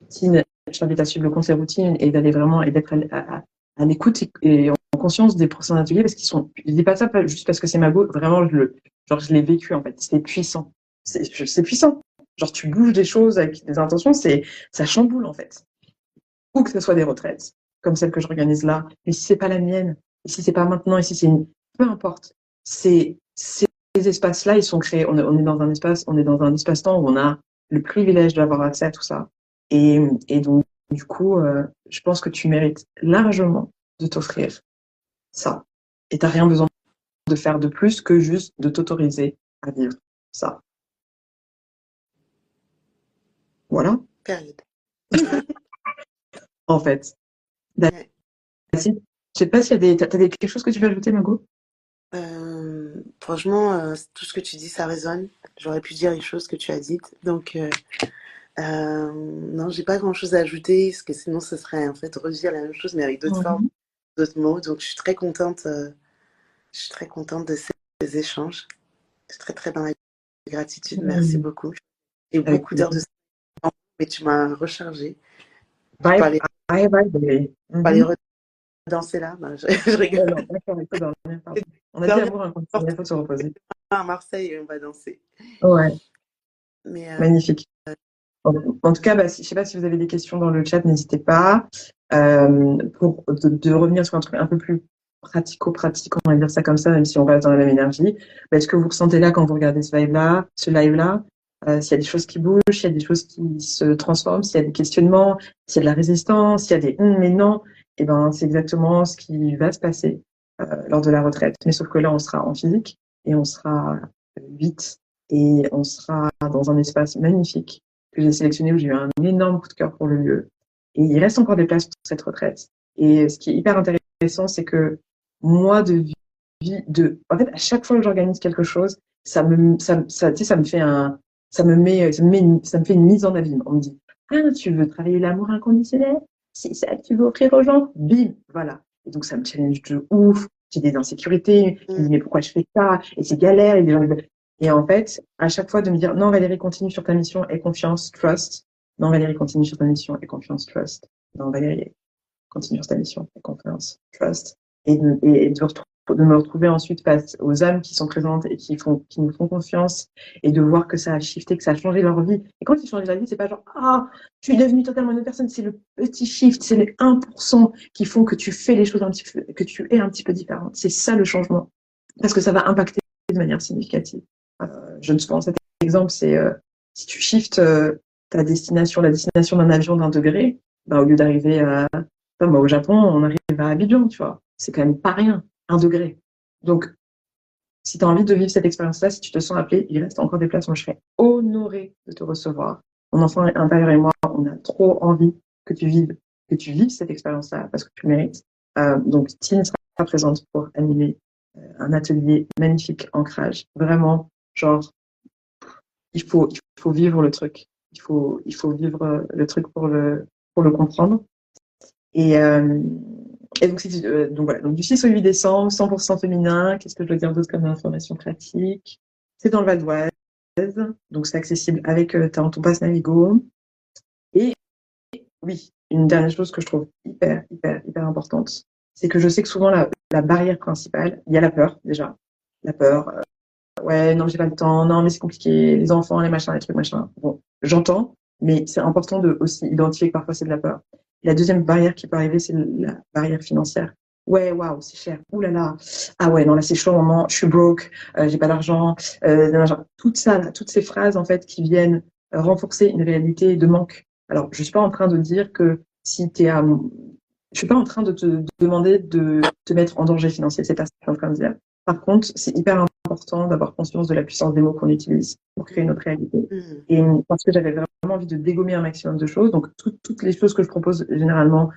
Tine, je t'invite à suivre le conseil routine et d'aller vraiment, et d'être à l'écoute et en conscience des prochains ateliers, parce qu'ils sont, je dis pas ça juste parce que c'est ma go, vraiment, je l'ai vécu, en fait. C'est puissant. C'est puissant. Genre, tu bouges des choses avec des intentions, ça chamboule, en fait. Ou que ce soit des retraites, comme celle que j'organise là, et si c'est pas la mienne, et si c'est pas maintenant, et si c'est peu importe. Ces espaces-là, ils sont créés. On est dans un espace, on est dans un espace-temps où on a le privilège d'avoir accès à tout ça. Et donc, du coup, je pense que tu mérites largement de t'offrir ça. Et t'as rien besoin de faire de plus que juste de t'autoriser à vivre ça. Voilà. Période. En fait. Ouais. Je sais pas s'il y a t'as quelque chose que tu veux ajouter, Margot? Franchement, tout ce que tu dis, ça résonne. J'aurais pu dire les choses que tu as dites. Donc, non, j'ai pas grand-chose à ajouter, parce que sinon, ce serait en fait redire la même chose, mais avec d'autres formes, d'autres mots. Donc, je suis très contente de ces échanges. Je suis très, très dans la gratitude. Merci beaucoup. J'ai Avec beaucoup d'heures de sommeil, mais tu m'as rechargée. Je bye, parlais, bye, bye, bye. parlais redanser là. Non, je rigole. Non, d'accord, il faut dormir, pardon. On a dit Dormir amour inconditionnel, il faut se reposer. à Marseille et on va danser. Ouais, Mais magnifique. En tout cas, bah, je sais pas si vous avez des questions dans le chat, n'hésitez pas. Pour de revenir sur un truc un peu plus pratico-pratique, on va dire ça comme ça, même si on reste dans la même énergie. Bah, est-ce que vous ressentez là quand vous regardez ce live-là, s'il y a des choses qui bougent, s'il y a des choses qui se transforment, s'il y a des questionnements, s'il y a de la résistance, s'il y a des mais non, et ben c'est exactement ce qui va se passer lors de la retraite. Mais sauf que là, on sera en physique et on sera 8 et on sera dans un espace magnifique que j'ai sélectionné où j'ai eu un énorme coup de cœur pour le lieu. Et il reste encore des places pour cette retraite. Et ce qui est hyper intéressant, c'est que moi, en fait, à chaque fois que j'organise quelque chose, tu sais, ça me fait ça me fait une mise en abîme. On me dit, ah, tu veux travailler l'amour inconditionnel? C'est ça que tu veux offrir aux gens? Bim, voilà. Et donc, ça me challenge de ouf. J'ai des insécurités. Je me dis, mais pourquoi je fais ça? Et c'est galère. Et en fait, à chaque fois de me dire, non, Valérie, continue sur ta mission et confiance, trust. Non, Valérie, continue sur ta mission et confiance, trust. Non, Valérie, continue sur ta mission et confiance, trust. De me retrouver ensuite face aux âmes qui sont présentes et qui nous font confiance et de voir que ça a shifté, que ça a changé leur vie. Et quand ils changent la vie, c'est pas genre, ah, tu es devenue totalement une autre personne. C'est le petit shift, c'est les 1% qui font que tu fais les choses un petit peu, que tu es un petit peu différente. C'est ça le changement. Parce que ça va impacter de manière significative. Je ne prends cet exemple, c'est si tu shifts la destination d'un avion d'1 degré, bah, au lieu d'arriver au Japon, on arrive à Abidjan, tu vois. C'est quand même pas rien, 1 degré. Donc, si tu as envie de vivre cette expérience-là, si tu te sens appelé, il reste encore des places. Moi, je serais honorée de te recevoir. Mon enfant intérieur et moi, on a trop envie que tu vives cette expérience-là parce que tu le mérites. Donc, Tine sera présente pour animer un atelier magnifique ancrage. Vraiment, genre, il faut vivre le truc. Il faut vivre le truc pour le comprendre. Et donc voilà. Donc du 6 au 8 décembre, 100% féminin. Qu'est-ce que je dois dire d'autre comme information pratique? C'est dans le Val d'Oise. Donc c'est accessible avec ton pass Navigo. Et oui, une dernière chose que je trouve hyper, hyper, hyper importante, c'est que je sais que souvent la barrière principale, il y a la peur déjà. La peur, ouais, non, j'ai pas le temps, non, mais c'est compliqué, les enfants, les machins, les trucs, machin. Bon, j'entends, Mais c'est important de aussi identifier que parfois c'est de la peur. La deuxième barrière qui peut arriver, c'est la barrière financière. Ouais, waouh, c'est cher. Ouh là là. Ah ouais, non, là, c'est chaud, maman. Je suis broke. J'ai pas d'argent. Tout ça, là, toutes ces phrases, en fait, qui viennent renforcer une réalité de manque. Alors, je suis pas en train de dire que si t'es à... Je suis pas en train de te demander de te mettre en danger financier. C'est pas ce que je suis en train de dire. Par contre, c'est hyper important d'avoir conscience de la puissance des mots qu'on utilise pour créer notre réalité. Et parce que j'avais vraiment envie de dégommer un maximum de choses. Donc, toutes les choses que je propose, généralement,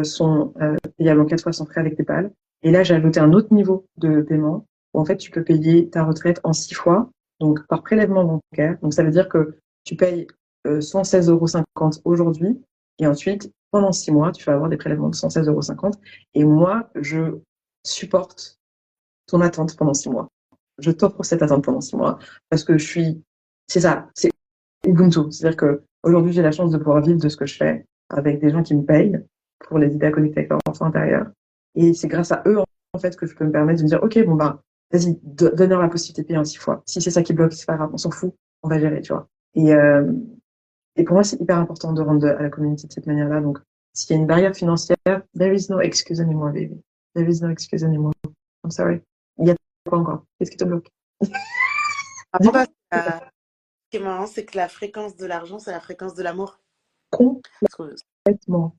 sont payables en 4 fois sans frais avec PayPal. Et là, j'ai ajouté un autre niveau de paiement où, en fait, tu peux payer ta retraite en 6 fois, donc par prélèvement bancaire. Donc, ça veut dire que tu payes 116,50 € aujourd'hui et ensuite, pendant 6 mois, tu vas avoir des prélèvements de 116,50 €. Et moi, je supporte ton attente pendant 6 mois. Je t'offre cette attente pendant 6 mois parce que c'est ça, c'est Ubuntu. C'est-à-dire que aujourd'hui, j'ai la chance de pouvoir vivre de ce que je fais avec des gens qui me payent pour les aider à connecter avec leur enfant intérieur. Et c'est grâce à eux, en fait, que je peux me permettre de me dire, OK, bon, bah, vas-y, donne-leur la possibilité de payer en 6 fois. Si c'est ça qui bloque, c'est pas grave, on s'en fout, on va gérer, tu vois. Et pour moi, c'est hyper important de rendre à la communauté de cette manière-là. Donc, s'il y a une barrière financière, there is no excuse anymore, baby. There is no excuse anymore. I'm sorry. Il y a quoi encore? Qu'est-ce qui te bloque? Dis-moi. Ce qui est marrant, c'est que la fréquence de l'argent, c'est la fréquence de l'amour. Complètement.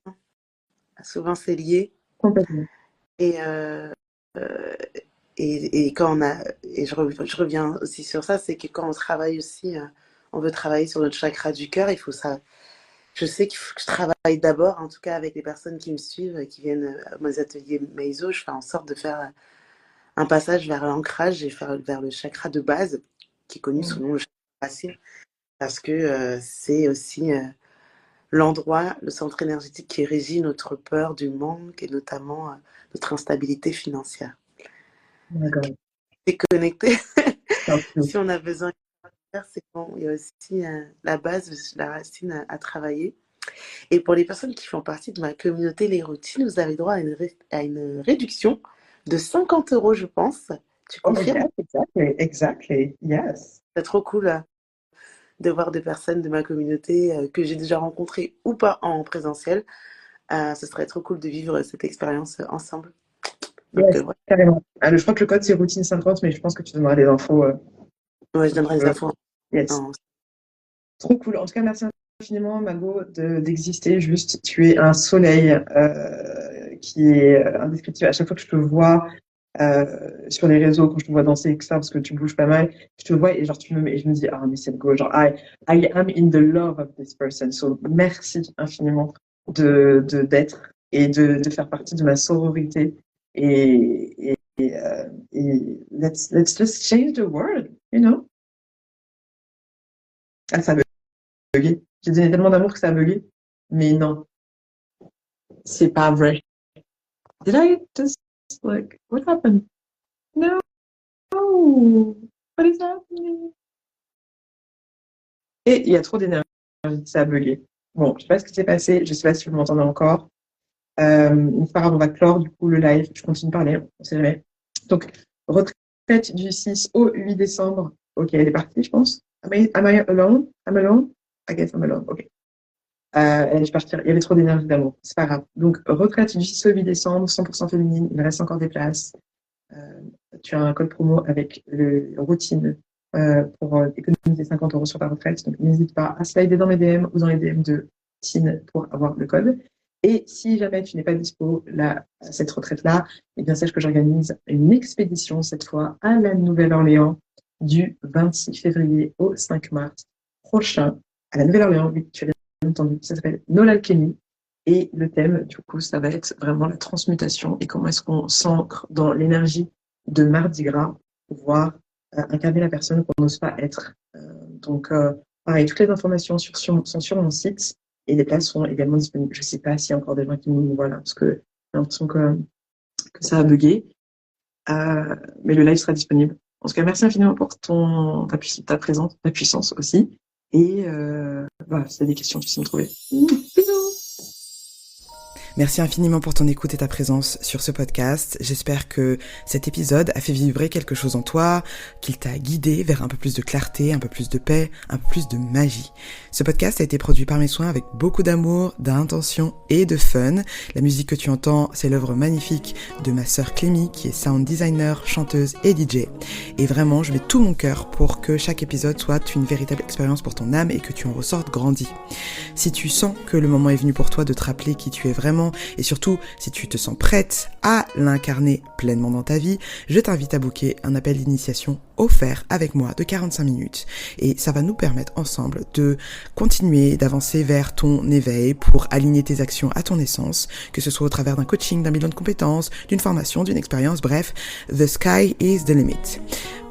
Souvent, c'est lié. Complètement. Et, et quand on a, et je reviens aussi sur ça, c'est que quand on travaille aussi, on veut travailler sur notre chakra du cœur, il faut ça. Je sais qu'il faut que je travaille d'abord, en tout cas avec les personnes qui me suivent, qui viennent à mes ateliers Meizo, je fais en sorte de faire un passage vers l'ancrage et vers le chakra de base, qui est connu sous le nom de chakra racine, parce que c'est aussi l'endroit, le centre énergétique qui régit notre peur du manque et notamment notre instabilité financière. C'est connecté. Si on a besoin de faire, c'est bon. Il y a aussi la base, la racine à travailler. Et pour les personnes qui font partie de ma communauté Les Routines, vous avez droit à une réduction de 50 €, je pense. Tu confirmes? Exactly. Yes. C'est trop cool de voir des personnes de ma communauté que j'ai déjà rencontrées ou pas en présentiel. Ce serait trop cool de vivre cette expérience ensemble. Donc, yes, carrément. Je crois que le code c'est routine 50, mais je pense que tu donneras les infos. Ouais, je donnerai les infos. Yes. Trop cool. En tout cas, merci infiniment, Mago, d'exister. Juste, tu es un soleil qui est indescriptible. À chaque fois que je te vois sur les réseaux, quand je te vois danser, etc., parce que tu bouges pas mal, je te vois et genre je me dis, ah, mais c'est go. Genre, I am in the love of this person. So, merci infiniment d'être et de faire partie de ma sororité. Et let's just change the world, you know? Ah, ça a bugué. J'ai donné tellement d'amour que ça a bugué. Mais non, c'est pas vrai. Did I just, like, what happened? No, what is happening? Et il y a trop d'énergie, ça a bugué. Bon, je sais pas ce qui s'est passé, je sais pas si vous m'entendez encore. C'est pas grave, on va clore du coup le live. Je continue de parler, on sait jamais. Donc, retraite du 6 au 8 décembre. Ok, elle est partie, je pense. Am I alone? I'm alone? I guess I'm alone. Ok. Je vais partir. Il y avait trop d'énergie d'amour. C'est pas grave. Donc, retraite du 6 au 8 décembre, 100% féminine. Il reste encore des places. Tu as un code promo avec le routine pour économiser 50 € sur ta retraite. Donc, n'hésite pas à slider dans mes DM ou dans les DM de Tine pour avoir le code. Et si jamais tu n'es pas dispo là, à cette retraite-là, eh bien, sache que j'organise une expédition cette fois à la Nouvelle-Orléans du 26 février au 5 mars prochain. À la Nouvelle-Orléans, oui, tu as bien entendu, ça s'appelle No l'alchimie. Et le thème, du coup, ça va être vraiment la transmutation et comment est-ce qu'on s'ancre dans l'énergie de Mardi Gras pour pouvoir incarner la personne qu'on n'ose pas être. Donc, pareil, toutes les informations sont sur mon site et les places sont également disponibles. Je ne sais pas s'il y a encore des gens qui nous voient là parce que j'ai l'impression que ça a bugué. Mais le live sera disponible. En tout cas, merci infiniment pour ta présence, ta puissance aussi. Et voilà, si tu as des questions, tu sais me trouver. Bisous! Merci infiniment pour ton écoute et ta présence sur ce podcast. J'espère que cet épisode a fait vibrer quelque chose en toi, qu'il t'a guidé vers un peu plus de clarté, un peu plus de paix, un peu plus de magie. Ce podcast a été produit par mes soins avec beaucoup d'amour, d'intention et de fun. La musique que tu entends, c'est l'œuvre magnifique de ma sœur Clémy, qui est sound designer, chanteuse et DJ. Et vraiment, je mets tout mon cœur pour que chaque épisode soit une véritable expérience pour ton âme et que tu en ressortes grandi. Si tu sens que le moment est venu pour toi de te rappeler qui tu es vraiment, et surtout, si tu te sens prête à l'incarner pleinement dans ta vie, je t'invite à booker un appel d'initiation offert avec moi de 45 minutes. Et ça va nous permettre ensemble de continuer d'avancer vers ton éveil pour aligner tes actions à ton essence, que ce soit au travers d'un coaching, d'un bilan de compétences, d'une formation, d'une expérience, bref, the sky is the limit.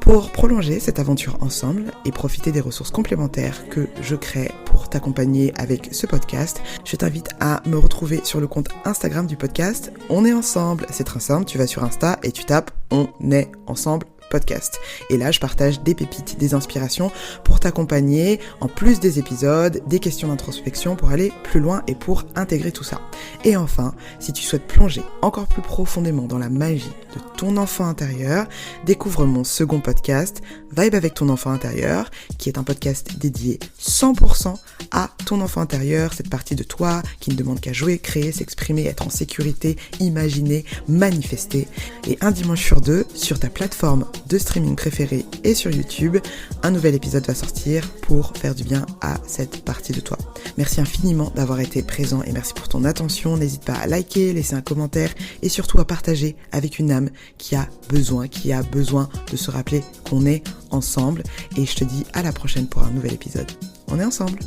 Pour prolonger cette aventure ensemble et profiter des ressources complémentaires que je crée pour t'accompagner avec ce podcast, je t'invite à me retrouver sur le compte Instagram du podcast. On est ensemble, c'est très simple, tu vas sur Insta et tu tapes On est ensemble podcast. Et là, je partage des pépites, des inspirations pour t'accompagner, en plus des épisodes, des questions d'introspection pour aller plus loin et pour intégrer tout ça. Et enfin, si tu souhaites plonger encore plus profondément dans la magie de ton enfant intérieur, découvre mon second podcast, Vibe avec ton enfant intérieur, qui est un podcast dédié 100% à ton enfant intérieur, cette partie de toi qui ne demande qu'à jouer, créer, s'exprimer, être en sécurité, imaginer, manifester. Et un dimanche sur deux, sur ta plateforme de streaming préférée et sur YouTube, un nouvel épisode va sortir pour faire du bien à cette partie de toi. Merci infiniment d'avoir été présent et merci pour ton attention. N'hésite pas à liker, laisser un commentaire et surtout à partager avec une âme qui a besoin de se rappeler qu'on est ensemble. Et je te dis à la prochaine pour un nouvel épisode. On est ensemble!